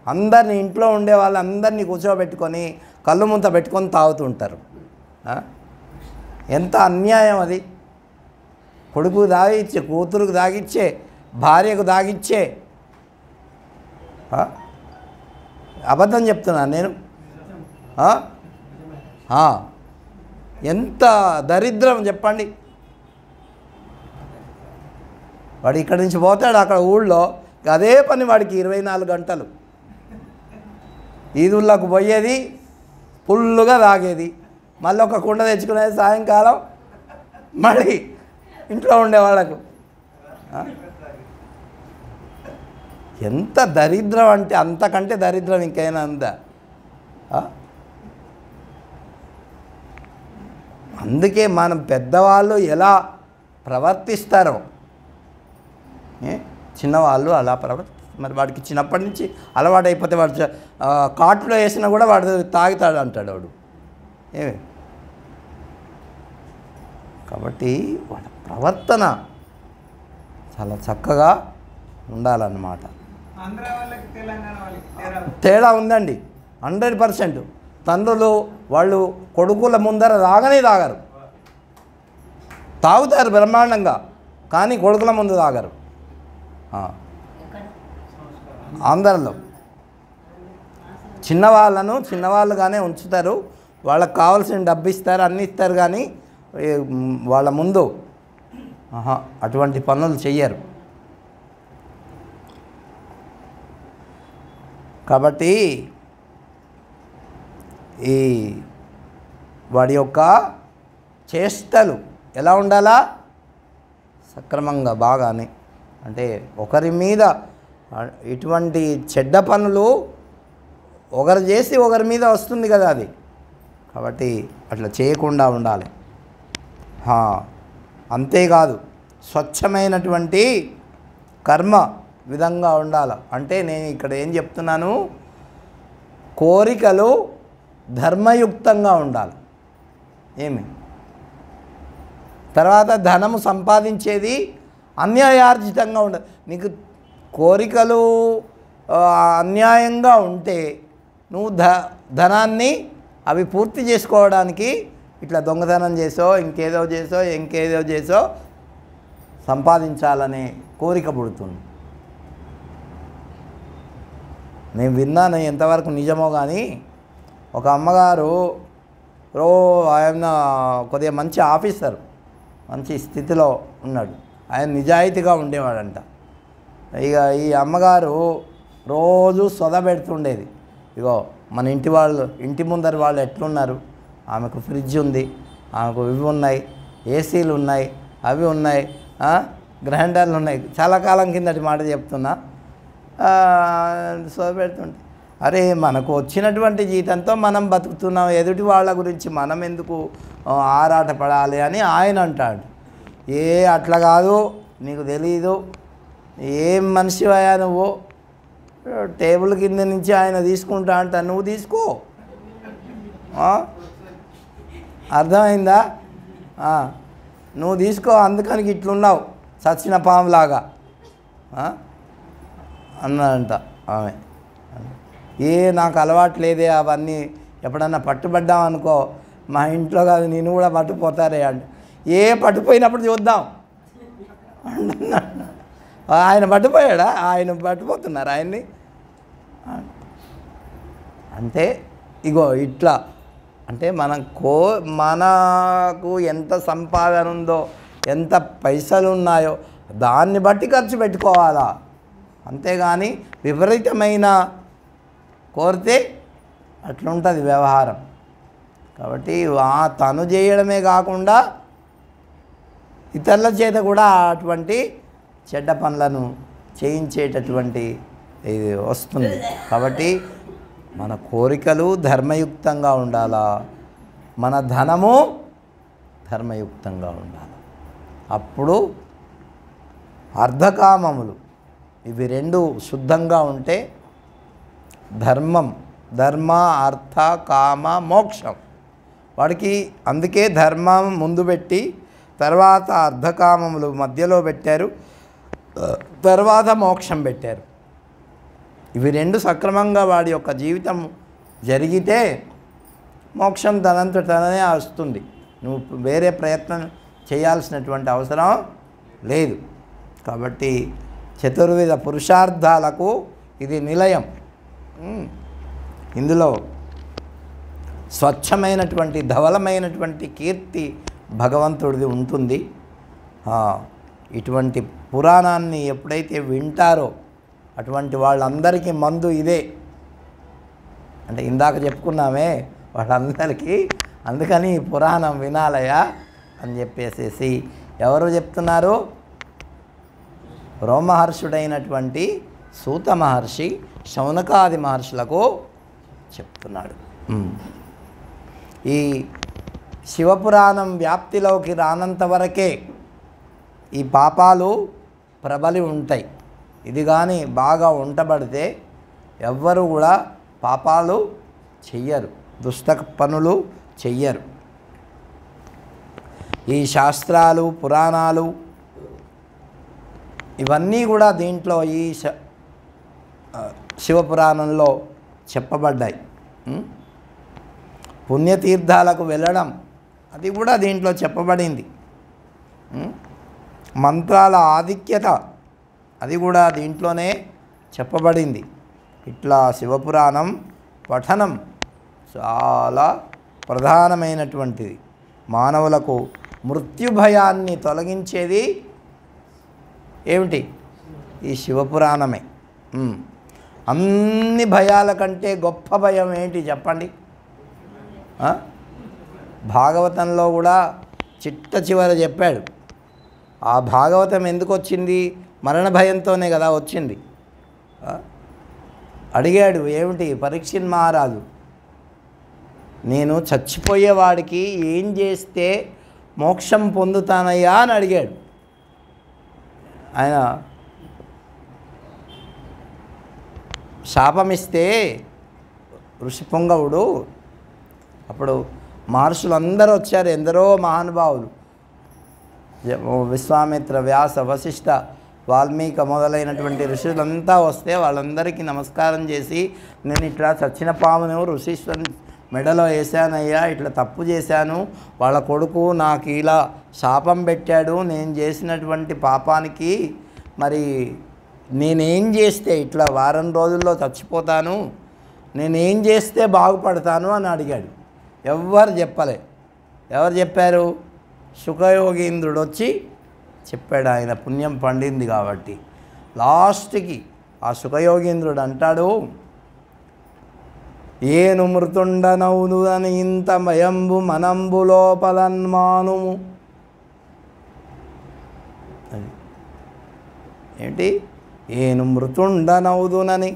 అందరిని ఇంట్లో ఉండే వాళ్ళందరినీ కూర్చోబెట్టుకొని కళ్ళు ముంత పెట్టుకొని తాగుతుంటారు. ఎంత అన్యాయం అది! కొడుకు తాగిచ్చే, కూతురుకు తాగిచ్చే, భార్యకు తాగిచ్చే. అబద్ధం చెప్తున్నాను నేను. ఎంత దరిద్రం చెప్పండి. వాడు ఇక్కడి నుంచి పోతాడు, అక్కడ ఊళ్ళో అదే పని వాడికి 24 గంటలు. ఈదుళ్ళకు పోయేది, ఫుల్లుగా తాగేది, మళ్ళీ ఒక కుండ తెచ్చుకునేది సాయంకాలం మళ్ళీ ఇంట్లో ఉండేవాళ్ళకు. ఎంత దరిద్రం అంటే అంతకంటే దరిద్రం ఇంకైనా ఉందా? అందుకే మనం పెద్దవాళ్ళు ఎలా ప్రవర్తిస్తారో చిన్నవాళ్ళు అలా మరి వాడికి చిన్నప్పటి నుంచి అలవాటు అయిపోతే వాడు కాట్లో వేసినా కూడా వాడు తాగుతాడు అంటాడు వాడు. ఏమి కాబట్టి వాళ్ళ ప్రవర్తన చాలా చక్కగా ఉండాలన్నమాట. తేడా ఉందండి 100%. తండ్రులు వాళ్ళు కొడుకుల ముందర తాగరు, తాగుతారు బ్రహ్మాండంగా, కానీ కొడుకుల ముందు తాగరు. ఆంధ్రలో చిన్నవాళ్ళను చిన్నవాళ్ళుగానే ఉంచుతారు, వాళ్ళకి కావాల్సిన డబ్బు ఇస్తారు, అన్నీ ఇస్తారు, కానీ వాళ్ళ ముందు అటువంటి పనులు చెయ్యరు. కాబట్టి ఈ వాడి యొక్క చేష్టలు ఎలా ఉండాలా? సక్రమంగా బాగానే. అంటే ఒకరి మీద ఇటువంటి చెడ్డ పనులు ఒకరు చేసి ఒకరి మీద వస్తుంది కదా అది. కాబట్టి అట్లా చేయకుండా ఉండాలి. అంతేకాదు స్వచ్ఛమైనటువంటి కర్మ విధంగా ఉండాలి. అంటే నేను ఇక్కడ ఏం చెప్తున్నాను, కోరికలు ధర్మయుక్తంగా ఉండాలి. ఏమి తర్వాత ధనము సంపాదించేది అన్యాయార్జితంగా ఉండదు. నీకు కోరికలు అన్యాయంగా ఉంటే నువ్వు ధనాన్ని అవి పూర్తి చేసుకోవడానికి ఇట్లా దొంగతనం చేసో ఇంకేదో చేసో సంపాదించాలనే కోరిక పుడుతుంది. నేను విన్నాను, ఎంతవరకు నిజమో కానీ, ఒక అమ్మగారు ఆయన కొద్దిగా మంచి ఆఫీసర్, మంచి స్థితిలో ఉన్నాడు, ఆయన నిజాయితీగా ఉండేవాడంట. ఇక ఈ అమ్మగారు రోజు సొద పెడుతుండేది. ఇగో మన ఇంటి ముందర వాళ్ళు ఎట్లున్నారు, ఆమెకు ఫ్రిడ్జ్ ఉంది, ఆమెకు ఇవి ఉన్నాయి, ఏసీలు ఉన్నాయి, అవి ఉన్నాయి, గ్రైండర్లు ఉన్నాయి. చాలా కాలం కిందటి మాట చెప్తున్నా. సొద పెడుతుంటే, అరే మనకు వచ్చినటువంటి జీతంతో మనం బతుకుతున్నాం, ఎదుటి వాళ్ళ గురించి మనం ఎందుకు ఆరాటపడాలి అని ఆయన అంటాడు. అట్లా కాదు, నీకు తెలీదు, ఏం మనిషివయ్యా నువ్వు, టేబుల్ కింద నుంచి ఆయన తీసుకుంటా అంట, నువ్వు తీసుకో. అర్థమైందా? నువ్వు తీసుకో, అందుకని ఇట్లున్నావు చచ్చిన పాములాగా అన్నదంట ఆమె. నాకు అలవాటు లేదే అవన్నీ, ఎప్పుడన్నా పట్టుబడ్డామనుకో మా ఇంట్లో కాదు నేను కూడా పట్టుపోతారే అంటే, పట్టుపోయినప్పుడు చూద్దాం ఆయన పట్టుపోయాడా, ఆయన పట్టుపోతున్నారు ఆయన్ని అంటే. ఇగో ఇట్లా అంటే మనకు ఎంత సంపాదన ఉందో, ఎంత పైసలు ఉన్నాయో దాన్ని బట్టి ఖర్చు పెట్టుకోవాలా, అంతేగాని విపరీతమైన కోరితే అట్లుంటుంది వ్యవహారం. కాబట్టి తను చేయడమే కాకుండా ఇతరుల చేత కూడా అటువంటి చెడ్డ పనులను చేయించేటటువంటి ఇది వస్తుంది. కాబట్టి మన కోరికలు ధర్మయుక్తంగా ఉండాలా, మన ధనము ధర్మయుక్తంగా ఉండాలి. అప్పుడు అర్ధకామములు ఇవి రెండు శుద్ధంగా ఉంటే ధర్మ అర్థ కామ మోక్షం వాడికి. అందుకే ధర్మం ముందు పెట్టి తర్వాత అర్ధకామములు మధ్యలో పెట్టారు, తర్వాత మోక్షం పెట్టారు. ఇవి రెండు సక్రమంగా వాడి యొక్క జీవితం జరిగితే మోక్షం తనంతటనే వస్తుంది. నువ్వు వేరే ప్రయత్నం చేయాల్సినటువంటి అవసరం లేదు. కాబట్టి చతుర్విధ పురుషార్థాలకు ఇది నిలయం. ఇందులో స్వచ్ఛమైనటువంటి ధవలమైనటువంటి కీర్తి భగవంతుడిది ఉంటుంది. ఇటువంటి పురాణాన్ని ఎప్పుడైతే వింటారో అటువంటి వాళ్ళందరికీ మందు ఇదే. అంటే ఇందాక చెప్పుకున్నామే వాళ్ళందరికీ, అందుకని పురాణం వినాలయా అని చెప్పేసేసి ఎవరు చెప్తున్నారు? రోమహర్షుడైనటువంటి సూత మహర్షి శౌనకాది మహర్షులకు చెప్తున్నాడు. ఈ శివపురాణం వ్యాప్తిలోకి రానంత వరకే ఈ పాపాలు ప్రబలి ఉంటాయి. ఇది కానీ బాగా ఉంటబడితే ఎవ్వరు కూడా పాపాలు చెయ్యరు, దుష్ట పనులు చెయ్యరు. ఈ శాస్త్రాలు పురాణాలు ఇవన్నీ కూడా దీంట్లో ఈ శివపురాణంలో చెప్పబడ్డాయి. పుణ్యతీర్థాలకు వెళ్ళడం అది కూడా దీంట్లో చెప్పబడింది. మంత్రాల ఆధిక్యత అది కూడా దీంట్లోనే చెప్పబడింది. ఇట్లా శివపురాణం పఠనం చాలా ప్రధానమైనటువంటిది. మానవులకు మృత్యుభయాన్ని తొలగించేది ఏమిటి? ఈ శివపురాణమే. అన్ని భయాల కంటే గొప్ప భయం ఏంటి చెప్పండి? భాగవతంలో కూడా చిట్ట చివర చెప్పాడు. ఆ భాగవతం ఎందుకు వచ్చింది? మరణ భయంతోనే కదా వచ్చింది. అడిగాడు, ఏమిటి పరీక్షిత్ మహారాజు, నేను చచ్చిపోయేవాడికి ఏం చేస్తే మోక్షం పొందుతానయ్యా అని అడిగాడు. ఆయన శాపమిస్తే ఋషిపుంగవుడు, అప్పుడు మహర్షులందరూ వచ్చారు, ఎందరో మహానుభావులు, విశ్వామిత్ర వ్యాస వశిష్ఠ వాల్మీకి మొదలైనటువంటి ఋషులంతా వస్తే వాళ్ళందరికీ నమస్కారం చేసి, నేను ఇట్లా చచ్చిన పామును మెడలో వేసానయ్యా, ఇట్లా తప్పు చేశాను, వాళ్ళ కొడుకు నాకు ఇలా శాపం పెట్టాడు, నేను చేసినటువంటి పాపానికి మరి నేనేం చేస్తే ఇట్లా వారం రోజుల్లో చచ్చిపోతాను, నేనేం చేస్తే బాగుపడతాను అని అడిగాడు. ఎవ్వరు చెప్పలే. ఎవరు చెప్పారు? శుకయోగీంద్రుడు వచ్చి చెప్పాడు. ఆయన పుణ్యం పండింది కాబట్టి. లాస్ట్కి ఆ శుకయోగీంద్రుడు అంటాడు, ఏను మృతుండనవుదు అని ఇంత భయంబు మనంబు లోపలన్మానుము. ఏంటి? ఏను మృతుండనవుదునని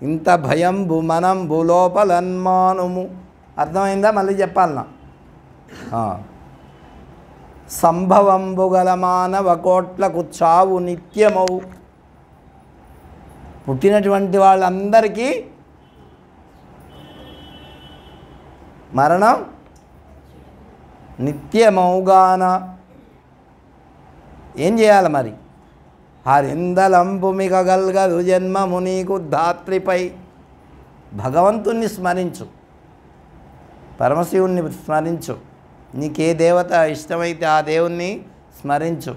ఇంత భయంబు మనంబు లోపలన్మానుము. అర్థమైందా? మళ్ళీ చెప్పాలనా? సంభవంబు గల మానవ కోట్లకు చావు నిత్యమవు. పుట్టినటువంటి వాళ్ళందరికీ మరణం నిత్యమౌగాన ఏం చేయాలి మరి? హరిందలంపు మిగగల్గదు జన్మము నీకు ధాత్రిపై. భగవంతుణ్ణి స్మరించు, పరమశివుణ్ణి స్మరించు, నీకే దేవత ఇష్టమైతే ఆ దేవుణ్ణి స్మరించు.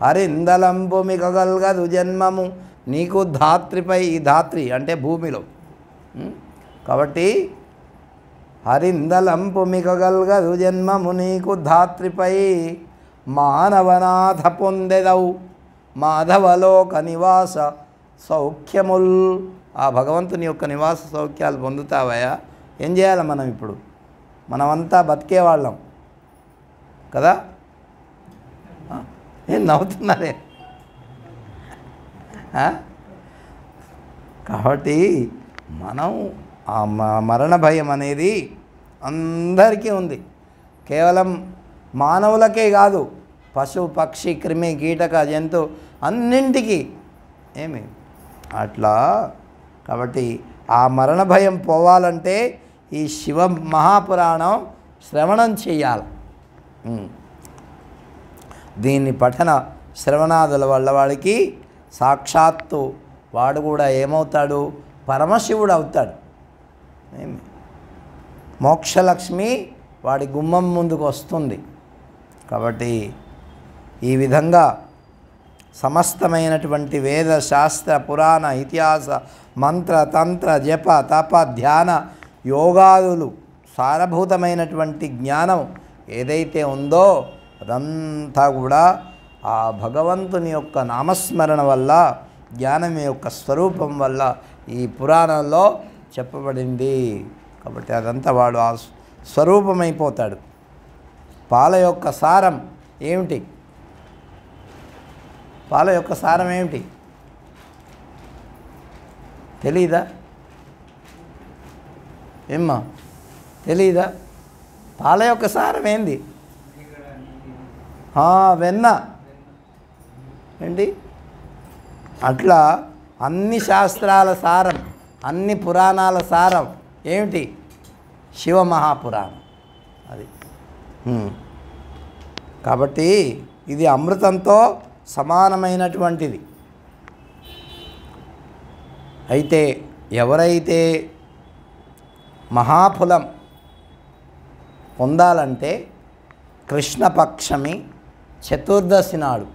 హరిందలంపు మిగగల్గదు జన్మము నీకు ధాత్రిపై. ఈ ధాత్రి అంటే భూమిలో. కాబట్టి హరిందలంపు మిగగల్గదు జన్మము నీకు ధాత్రిపై. మానవనాథ పొందెదవు మాధవలోక నివాస సౌఖ్యముల్. ఆ భగవంతుని యొక్క నివాస సౌఖ్యాలు పొందుతావయా. ఏం చేయాలి మనం? ఇప్పుడు మనమంతా బతికేవాళ్ళం కదా. ఏం నవ్వుతున్నారే? కాబట్టి మనం ఆ మరణ భయం అనేది అందరికీ ఉంది. కేవలం మానవులకే కాదు, పశు పక్షి క్రిమి కీటక జంతు అన్నింటికీ ఏమి అట్లా. కాబట్టి ఆ మరణ భయం పోవాలంటే ఈ శివ మహాపురాణం శ్రవణం చేయాలి. దీన్ని పఠన శ్రవణాదుల వల్ల వాడికి సాక్షాత్తు వాడు కూడా ఏమవుతాడు? పరమశివుడు అవుతాడు. ఏమి మోక్షలక్ష్మి వాడి గుమ్మం ముందుకు వస్తుంది. కాబట్టి ఈ విధంగా సమస్తమైనటువంటి వేద శాస్త్ర పురాణ ఇతిహాస మంత్ర తంత్ర జప తప ధ్యాన యోగాదులు సారభూతమైనటువంటి జ్ఞానం ఏదైతే ఉందో అదంతా కూడా ఆ భగవంతుని యొక్క నామస్మరణ వల్ల, జ్ఞానం యొక్క స్వరూపం వల్ల ఈ పురాణంలో చెప్పబడింది. కాబట్టి అదంతా వాడు ఆ స్వరూపమైపోతాడు. పాల యొక్క సారం ఏమిటి? పాల యొక్క సారం ఏమిటి తెలీదా? ఏమ్మా తెలీదా? పాల యొక్క సారం ఏంది? వెన్న. ఏంటి? అట్లా అన్ని శాస్త్రాల సారం, అన్ని పురాణాల సారం ఏమిటి? శివమహాపురాణం. అది. కాబట్టి ఇది అమృతంతో సమానమైనటువంటిది. అయితే ఎవరైతే మహాఫలం పొందాలంటే కృష్ణపక్షమి చతుర్దశి నాడు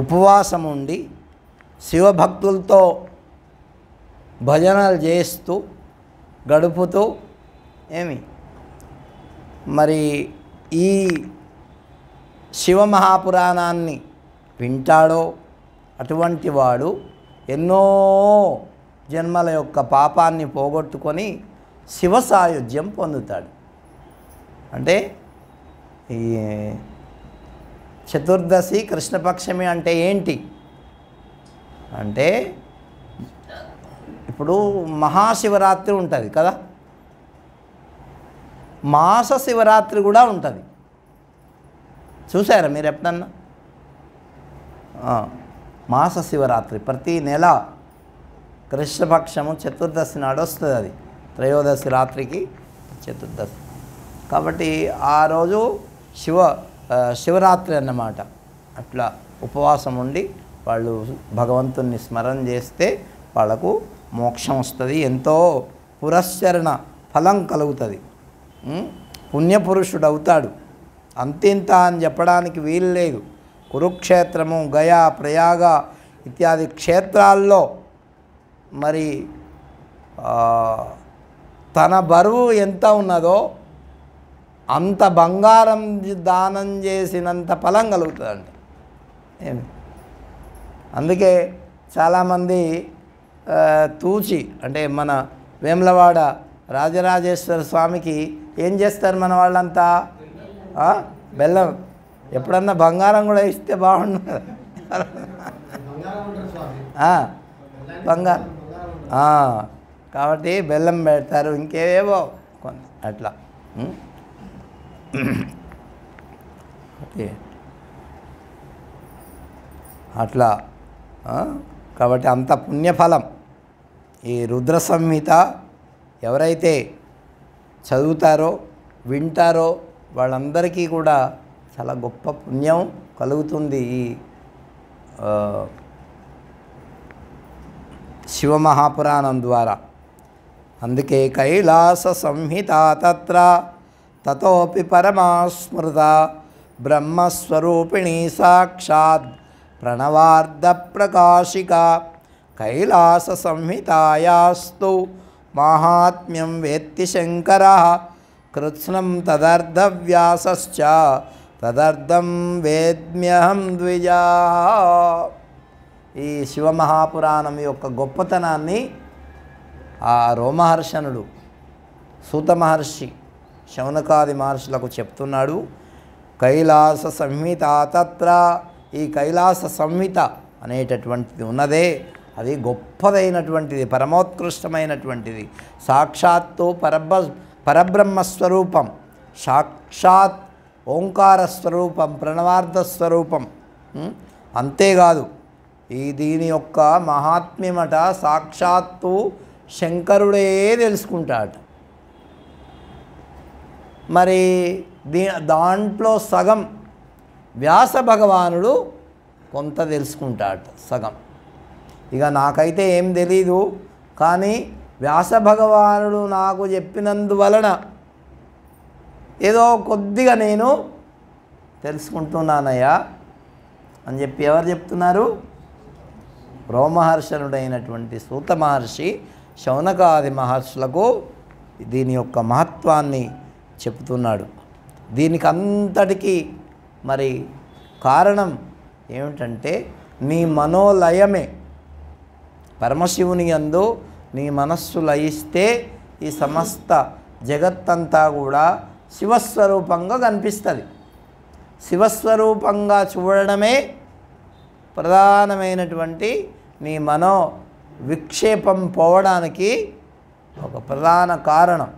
ఉపవాసం ఉండి శివభక్తులతో భజనలు చేస్తూ గడుపుతూ మరి ఈ శివమహాపురాణాన్ని వింటాడో అటువంటి వాడు ఎన్నో జన్మల యొక్క పాపాన్ని పోగొట్టుకొని శివ సాయుధ్యం పొందుతాడు. అంటే ఈ చతుర్దశి కృష్ణపక్షమి అంటే ఏంటి అంటే, ఇప్పుడు మహాశివరాత్రి ఉంటుంది కదా, మాస శివరాత్రి కూడా ఉంటుంది. చూసారా మీరు ఎప్పుడన్నా? మాస శివరాత్రి ప్రతి నెల కృష్ణపక్షము చతుర్దశి నాడు వస్తుంది. అది త్రయోదశి రాత్రికి చతుర్దశి. కాబట్టి ఆ రోజు శివరాత్రి అన్నమాట. అట్లా ఉపవాసం ఉండి వాళ్ళు భగవంతుని స్మరణ చేస్తే వాళ్ళకు మోక్షం వస్తుంది, ఎంతో పురస్చరణ ఫలం కలుగుతుంది, పుణ్యపురుషుడు అవుతాడు. అంతింత అని చెప్పడానికి వీలు లేదు. కురుక్షేత్రము, గయా, ప్రయాగ ఇత్యాది క్షేత్రాల్లో మరి తన బరువు ఎంత ఉన్నదో అంత బంగారం దానం చేసినంత ఫలం కలుగుతుందండి. ఏమి అందుకే చాలామంది తూచి అంటే మన వేములవాడ రాజరాజేశ్వర స్వామికి ఏం చేస్తారు మన వాళ్ళంతా? బెల్లం. ఎప్పుడన్నా బంగారం కూడా ఇస్తే బాగుండు. బంగారం కాబట్టి బెల్లం పెడతారు, ఇంకేవేవో కొన్ని అట్లా. అట్లా కాబట్టి అంత పుణ్యఫలం. ఈ రుద్ర సంహిత ఎవరైతే చదువుతారో వింటారో వాళ్ళందరికీ కూడా చాలా గొప్ప పుణ్యం కలుగుతుంది ఈ శివమహాపురాణం ద్వారా. అందుకే కైలాస సంహిత తత్ర తతోపి పరమాస్మృత బ్రహ్మస్వరూపిణి సాక్షాత్ ప్రణవార్ధ ప్రకాశిక కైలాస సంహితాయాస్తు మాహాత్మ్యం వేత్తి శంకర కృత్స్నం తదర్థవ్యాసశ్చ తదర్థం వేద్మ్యహం ద్విజా. ఈ శివమహాపురాణం యొక్క గొప్పతనాన్ని ఆ రోమహర్షణుడు సూత మహర్షి శౌనకాది మహర్షులకు చెప్తున్నాడు. కైలాస సంహిత తత్ర, ఈ కైలాస సంహిత అనేటటువంటిది ఉన్నదే అది గొప్పదైనటువంటిది, పరమోత్కృష్టమైనటువంటిది. సాక్షాత్తు పరబ్రహ్మస్వరూపం, సాక్షాత్ ఓంకార స్వరూపం, ప్రణవార్థ స్వరూపం. అంతేకాదు దీని యొక్క మహాత్మ్యమట సాక్షాత్తు శంకరుడే తెలుసుకుంటాడు. మరి దాంట్లో సగం వ్యాస భగవానుడు కొంత తెలుసుకుంటాడు, సగం. ఇక నాకైతే ఏం తెలీదు, కానీ వ్యాస భగవానుడు నాకు చెప్పినందువలన ఏదో కొద్దిగా నేను తెలుసుకుంటున్నానయ్యా అని చెప్పి ఎవరు చెప్తున్నారు? రోమహర్షణుడైనటువంటి సూత మహర్షి శౌనకాది మహర్షులకు దీని యొక్క మహత్వాన్ని చెప్తున్నాడు. దీనికి అంతటికీ మరి కారణం ఏమిటంటే నీ మనోలయమే. పరమశివుని యందు నీ మనస్సు లయిస్తే ఈ సమస్త జగత్తంతా కూడా శివస్వరూపంగా కనిపిస్తుంది. శివస్వరూపంగా చూడడమే ప్రధానమైనటువంటి నీ మనో విక్షేపం పోవడానికి ఒక ప్రధాన కారణం.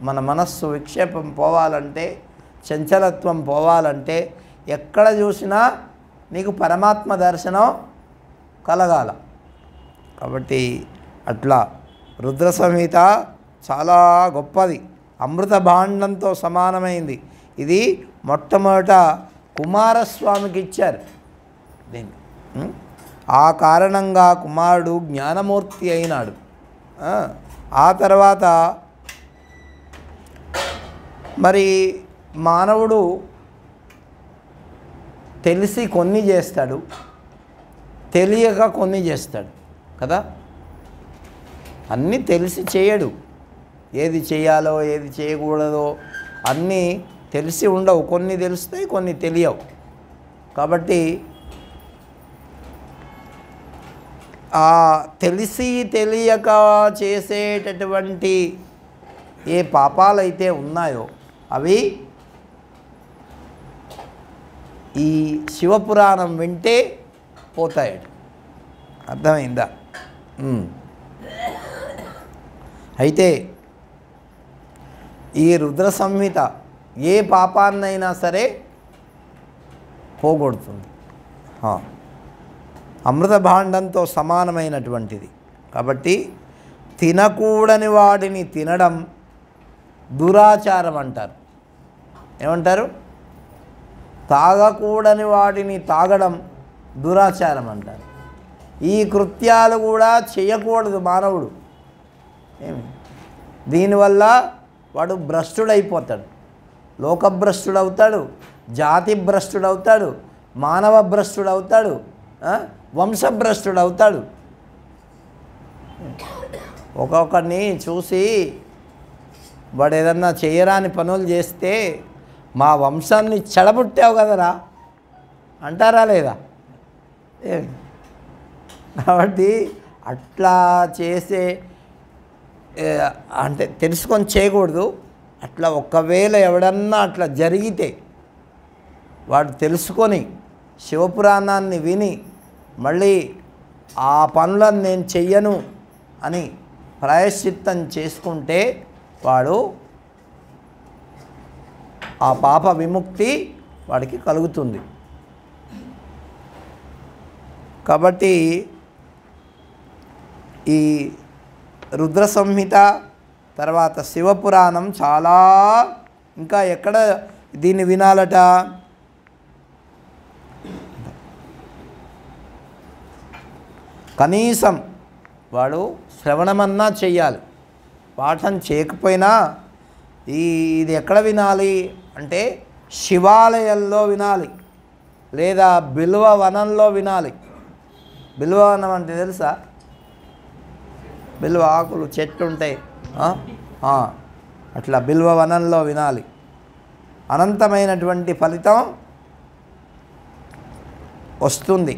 మన మనస్సు విక్షేపం పోవాలంటే, చంచలత్వం పోవాలంటే ఎక్కడ చూసినా నీకు పరమాత్మ దర్శనం కలగాల. కాబట్టి అట్లా రుద్ర సంహిత చాలా గొప్పది, అమృత భాండంతో సమానమైంది. ఇది మొట్టమొదట కుమారస్వామికి ఇచ్చారు దీన్ని. ఆ కారణంగా కుమారుడు జ్ఞానమూర్తి అయినాడు. ఆ తర్వాత మరి మానవుడు తెలిసి కొన్ని చేస్తాడు, తెలియక కొన్ని చేస్తాడు కదా. అన్నీ తెలిసి చేయడు, ఏది చేయాలో ఏది చేయకూడదో అన్నీ తెలిసి ఉండవు. కొన్ని తెలుస్తాయి, కొన్ని తెలియవు. కాబట్టి ఆ తెలిసి తెలియక చేసేటటువంటి ఏ పాపాలైతే ఉన్నాయో అవి ఈ శివపురాణం వింటే పోతాయి. అర్థమైందా? అయితే ఈ రుద్ర సంహిత ఏ పాపాన్నైనా సరే పోగొడుతుంది. అమృత భాండంతో సమానమైనటువంటిది. కాబట్టి తినకూడని వాడిని తినడం దురాచారం అంటారు. ఏమంటారు? తాగకూడని వాడిని తాగడం దురాచారం అంటారు. ఈ కృత్యాలు కూడా చేయకూడదు మానవుడు. ఏమి దీనివల్ల వాడు భ్రష్టుడైపోతాడు, లోకభ్రష్టుడవుతాడు, జాతి భ్రష్టుడవుతాడు, మానవ భ్రష్టుడవుతాడు, వంశభ్రష్టుడవుతాడు. ఒక్కొక్కరిని చూసి వాడు ఏదన్నా చేయరాని పనులు చేస్తే మా వంశాన్ని చెడబుట్టావు కదరా అంటారా లేదా? కాబట్టి అట్లా చేసే అంటే తెలుసుకొని చేయకూడదు. అట్లా ఒక్కవేళ ఎవడన్నా అట్లా జరిగితే వాడు తెలుసుకొని శివపురాణాన్ని విని మళ్ళీ ఆ పనులను నేను చెయ్యను అని ప్రాయశ్చిత్తం చేసుకుంటే వాడు ఆ పాప విముక్తి వాడికి కలుగుతుంది. కాబట్టి ఈ రుద్ర సంహిత తర్వాత శివపురాణం చాలా ఇంకా ఎక్కడ దీన్ని వినాలట? కనీసం వాడు శ్రవణమన్నా చెయ్యాలి. పాఠం చేయకపోయినా ఇది ఎక్కడ వినాలి అంటే శివాలయంలో వినాలి, లేదా బిల్వ వనంలో వినాలి. బిల్వ వనం అంటే తెలుసా? బిల్వ ఆకులు చెట్లు ఉంటాయి, అట్లా బిల్వ వనంలో వినాలి. అనంతమైనటువంటి ఫలితం వస్తుంది.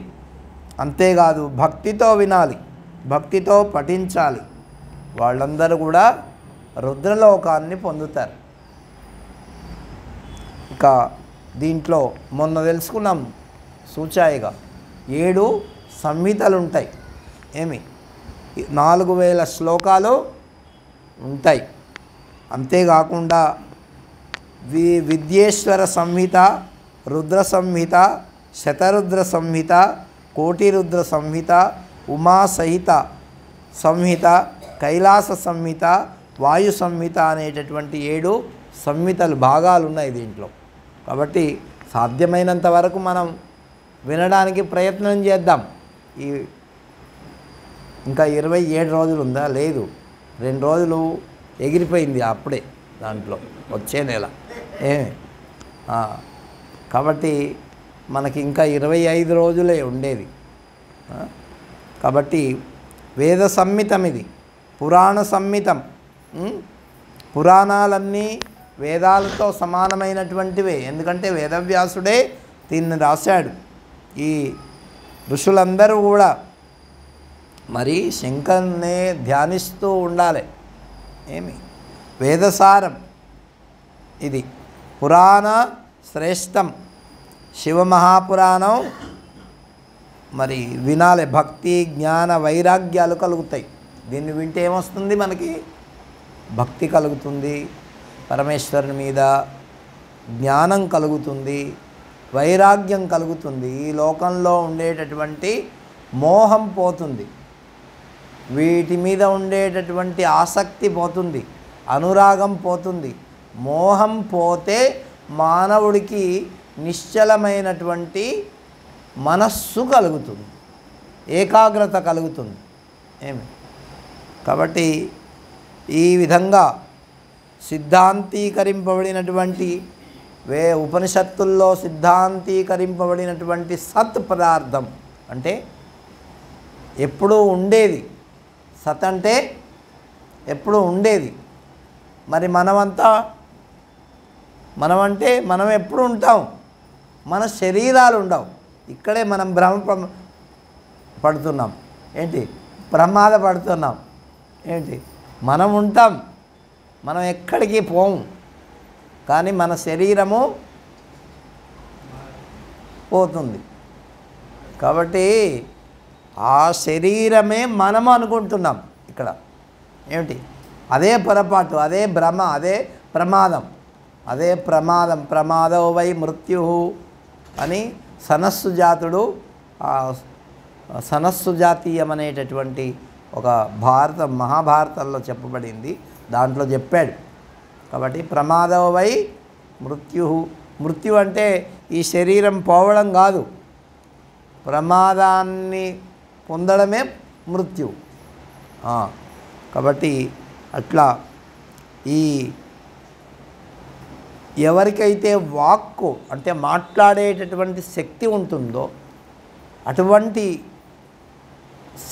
అంతేకాదు భక్తితో వినాలి, భక్తితో పఠించాలి. వాళ్ళందరూ కూడా రుద్రలోకాన్ని పొందుతారు. ఇక దీంట్లో మొన్న తెలుసుకున్నాం సూచాయిగా 7 సంహితలు ఉంటాయి. ఏమి 4000 శ్లోకాలు ఉంటాయి. అంతేకాకుండా విద్యేశ్వర సంహిత, రుద్ర సంహిత, శతరుద్ర సంహిత, కోటిరుద్ర సంహిత, ఉమా సహిత సంహిత, కైలాస సంహిత, వాయు సంహిత అనేటటువంటి 7 సంహితలు భాగాలు ఉన్నాయి దీంట్లో. కాబట్టి సాధ్యమైనంత వరకు మనం వినడానికి ప్రయత్నం చేద్దాం. ఇంకా 27 రోజులు ఉందా? లేదు, 2 రోజులు ఎగిరిపోయింది అప్పుడే దాంట్లో, వచ్చే నెల. కాబట్టి మనకి ఇంకా 25 రోజులే ఉండేది. కాబట్టి వేద సంహితం ఇది, పురాణ సంహితం. పురాణాలన్నీ వేదాలతో సమానమైనటువంటివే. ఎందుకంటే వేదవ్యాసుడే దీన్ని రాశాడు. ఈ ఋషులందరూ కూడా మరి శంకరునే ధ్యానిస్తూ ఉండాలి. ఏమి వేదసారం ఇది, పురాణ శ్రేష్టం, శివమహాపురాణం మరి వినాలి. భక్తి జ్ఞాన వైరాగ్యాలు కలుగుతాయి. దీన్ని వింటే ఏమొస్తుంది? మనకి భక్తి కలుగుతుంది, పరమేశ్వరుని మీద జ్ఞానం కలుగుతుంది, వైరాగ్యం కలుగుతుంది. ఈ లోకంలో ఉండేటటువంటి మోహం పోతుంది, వీటి మీద ఉండేటటువంటి ఆసక్తి పోతుంది, అనురాగం పోతుంది. మోహం పోతే మానవుడికి నిశ్చలమైనటువంటి మనస్సు కలుగుతుంది, ఏకాగ్రత కలుగుతుంది. ఏమి కాబట్టి ఈ విధంగా సిద్ధాంతీకరింపబడినటువంటి ఉపనిషత్తుల్లో సిద్ధాంతీకరింపబడినటువంటి సత్ పదార్థం అంటే ఎప్పుడూ ఉండేది. సత్ అంటే ఎప్పుడూ ఉండేది. మరి మనమంటే మనం ఎప్పుడు ఉంటాం? మన శరీరాలు ఉండవు. ఇక్కడే మనం భ్రమ పడుతున్నాం. ఏంటి? ప్రమాద పడుతున్నాం. ఏంటి? మనం ఉంటాం, మనం ఎక్కడికి పోము, కానీ మన శరీరము పోతుంది. కాబట్టి ఆ శరీరమే మనం అనుకుంటున్నాం ఇక్కడ. ఏమిటి? అదే పొరపాటు, అదే భ్రమ, అదే ప్రమాదం, అదే ప్రమాదం. ప్రమాదో వై మృత్యు అని సనస్సు జాతుడు, సనస్సు జాతీయం అనేటటువంటి ఒక మహాభారతంలో చెప్పబడింది, దాంట్లో చెప్పాడు. కాబట్టి ప్రమాదో వై మృత్యు అంటే ఈ శరీరం పోవడం కాదు, ప్రమాదాన్ని పొందడమే మృత్యు. కాబట్టి అట్లా ఈ ఎవరికైతే వాక్కు అంటే మాట్లాడేటటువంటి శక్తి ఉంటుందో అటువంటి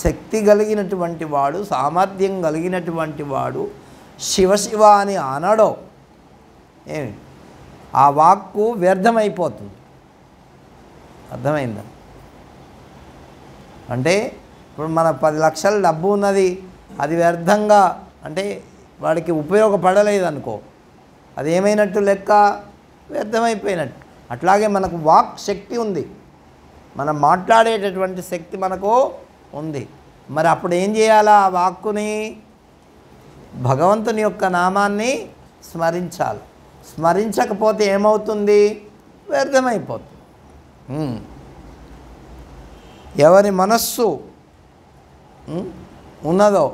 శక్తి కలిగినటువంటి వాడు, సామర్థ్యం కలిగినటువంటి వాడు శివ అని అనడో ఏమి ఆ వాక్కు వ్యర్థమైపోతుంది. అర్థమైందా? అంటే ఇప్పుడు మన 10 లక్షల డబ్బు ఉన్నది, అది వ్యర్థంగా అంటే వాడికి ఉపయోగపడలేదు అనుకో, అది ఏమైనట్టు లెక్క, వ్యర్థమైపోయినట్టు. అట్లాగే మనకు వాక్ శక్తి ఉంది, మనం మాట్లాడేటటువంటి శక్తి మనకు ఉంది. మరి అప్పుడు ఏం చేయాలా? ఆ వాక్కుని భగవంతుని యొక్క నామాన్ని స్మరించాలి. స్మరించకపోతే ఏమవుతుంది? వ్యర్థమైపోతుంది. ఎవరి మనస్సు ఉన్నదో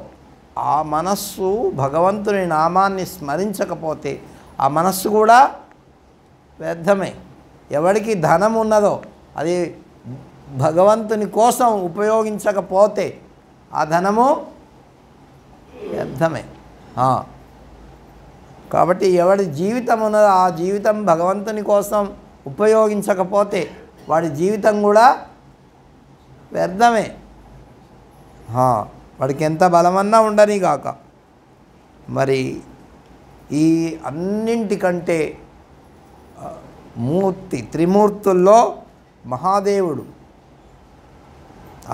ఆ మనస్సు భగవంతుని నామాన్ని స్మరించకపోతే ఆ మనస్సు కూడా వ్యర్థమే. ఎవరికి ధనం ఉన్నదో అది భగవంతుని కోసం ఉపయోగించకపోతే ఆ ధనము వ్యర్థమే. కాబట్టి ఎవడి జీవితం ఉన్నదో ఆ జీవితం భగవంతుని కోసం ఉపయోగించకపోతే వాడి జీవితం కూడా వ్యర్థమే. వాడికి ఎంత బలమన్నా ఉండని కాక. మరి ఈ అన్నింటికంటే త్రిమూర్తుల్లో మహాదేవుడు,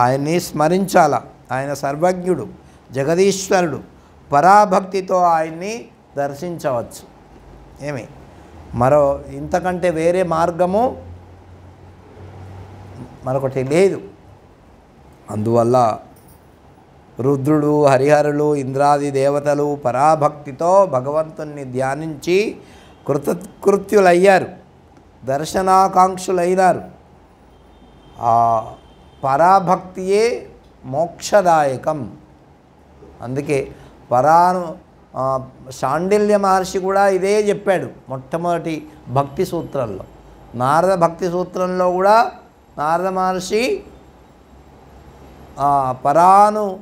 ఆయన్ని స్మరించాల. ఆయన సర్వజ్ఞుడు, జగదీశ్వరుడు. పరాభక్తితో ఆయన్ని దర్శించవచ్చు. ఏమి మరో ఇంతకంటే వేరే మార్గము మరొకటి లేదు. అందువల్ల రుద్రుడు, హరిహరులు, ఇంద్రాది దేవతలు పరాభక్తితో భగవంతుణ్ణి ధ్యానించి కృతకృత్యులయ్యారు, దర్శనాకాంక్షులైనారు. ఆ పరాభక్తియే మోక్షదాయకం. అందుకే శాండిల్య మహర్షి కూడా ఇదే చెప్పాడు మొట్టమొదటి భక్తి సూత్రంలో. నారద భక్తి సూత్రంలో కూడా నారద మహర్షి పరానుభక్తిరీశ్వరే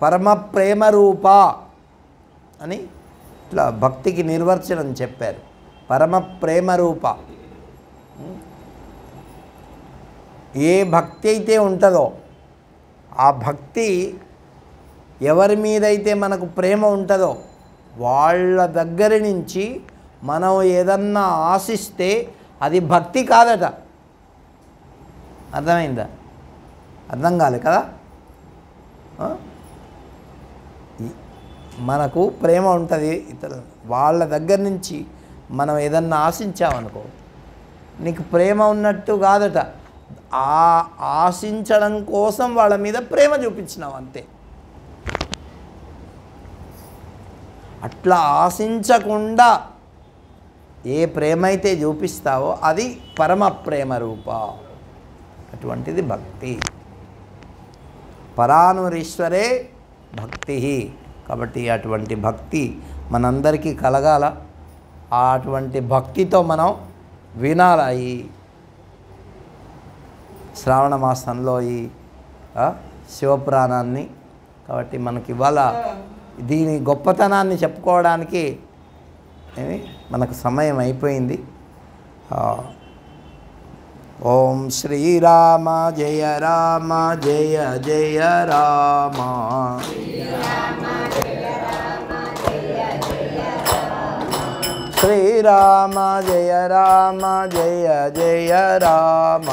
పరమ ప్రేమ రూప అని ఇట్లా భక్తికి నిర్వచనం చెప్పారు. పరమ ప్రేమ రూప. ఏ భక్తి అయితే ఉంటుందో ఆ భక్తి ఎవరి మీదైతే మనకు ప్రేమ ఉంటుందో వాళ్ళ దగ్గర నుంచి మనం ఏదన్నా ఆశిస్తే అది భక్తి కాదట. అర్థమైందా? అర్థం కాలే కదా? మనకు ప్రేమ ఉంటుంది ఇతర వాళ్ళ దగ్గర నుంచి మనం ఏదన్నా ఆశించామనుకో నీకు ప్రేమ ఉన్నట్టు కాదట. ఆశించడం కోసం వాళ్ళ మీద ప్రేమ చూపించినావు అంతే. అట్లా ఆశించకుండా ఏ ప్రేమ అయితే చూపిస్తావో అది పరమ ప్రేమ రూప. అటువంటిది భక్తి. పరానురీశ్వరే భక్తి. కాబట్టి అటువంటి భక్తి మనందరికీ కలగాల. అటువంటి భక్తితో మనం వినాల ఈ శ్రావణ మాసంలో ఈ శివపురాణాన్ని. కాబట్టి మనకి ఇవాళ దీని గొప్పతనాన్ని చెప్పుకోవడానికి మనకు సమయం అయిపోయింది. ఓం శ్రీరామ జయ రామ జయ జయ రామ. శ్రీరామ జయ రామ జయ జయ రామ.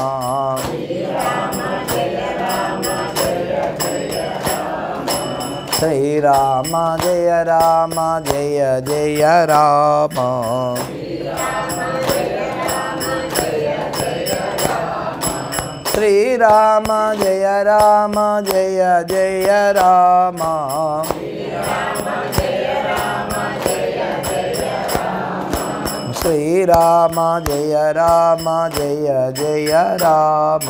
శ్రీరామ జయ రామ జయ జయ రామ. శ్రీరామ జయ రామ జయ జయ రామ. శ్రీరామ జయ రామ జయ జయ రామ.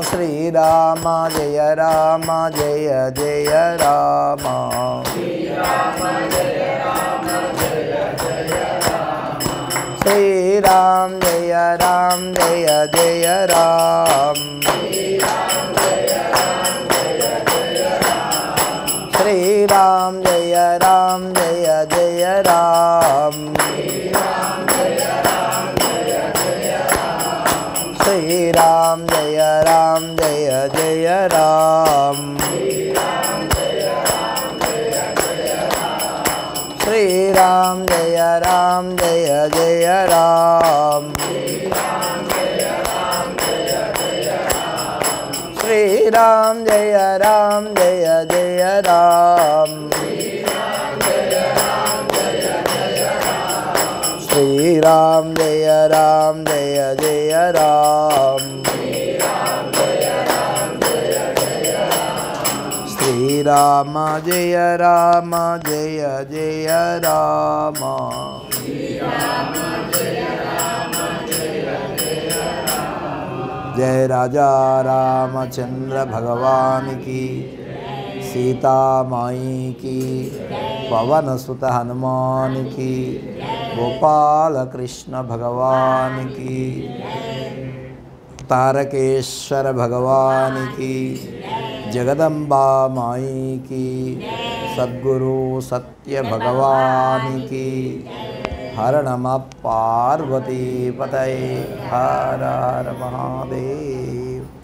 శ్రీరామ జయ రామ జయ జయ రామ. श्रीराम जय राम जय जय राम श्रीराम जय राम जय जय राम श्रीराम जय राम जय जय राम श्रीराम जय राम जय जय राम श्रीराम जय राम जय जय राम श्रीराम जय राम जय जय राम श्रीराम जय राम जय जय राम जय राजा रामचंद्र भगवान की सीता माई की पवन सुत हनुमान की गोपाल कृष्ण भगवान की तारकेश्वर भगवान की जगदम्बा माई की सद्गुरु सत्य भगवान की हर नमः पार्वती पतये हर हर महादेव।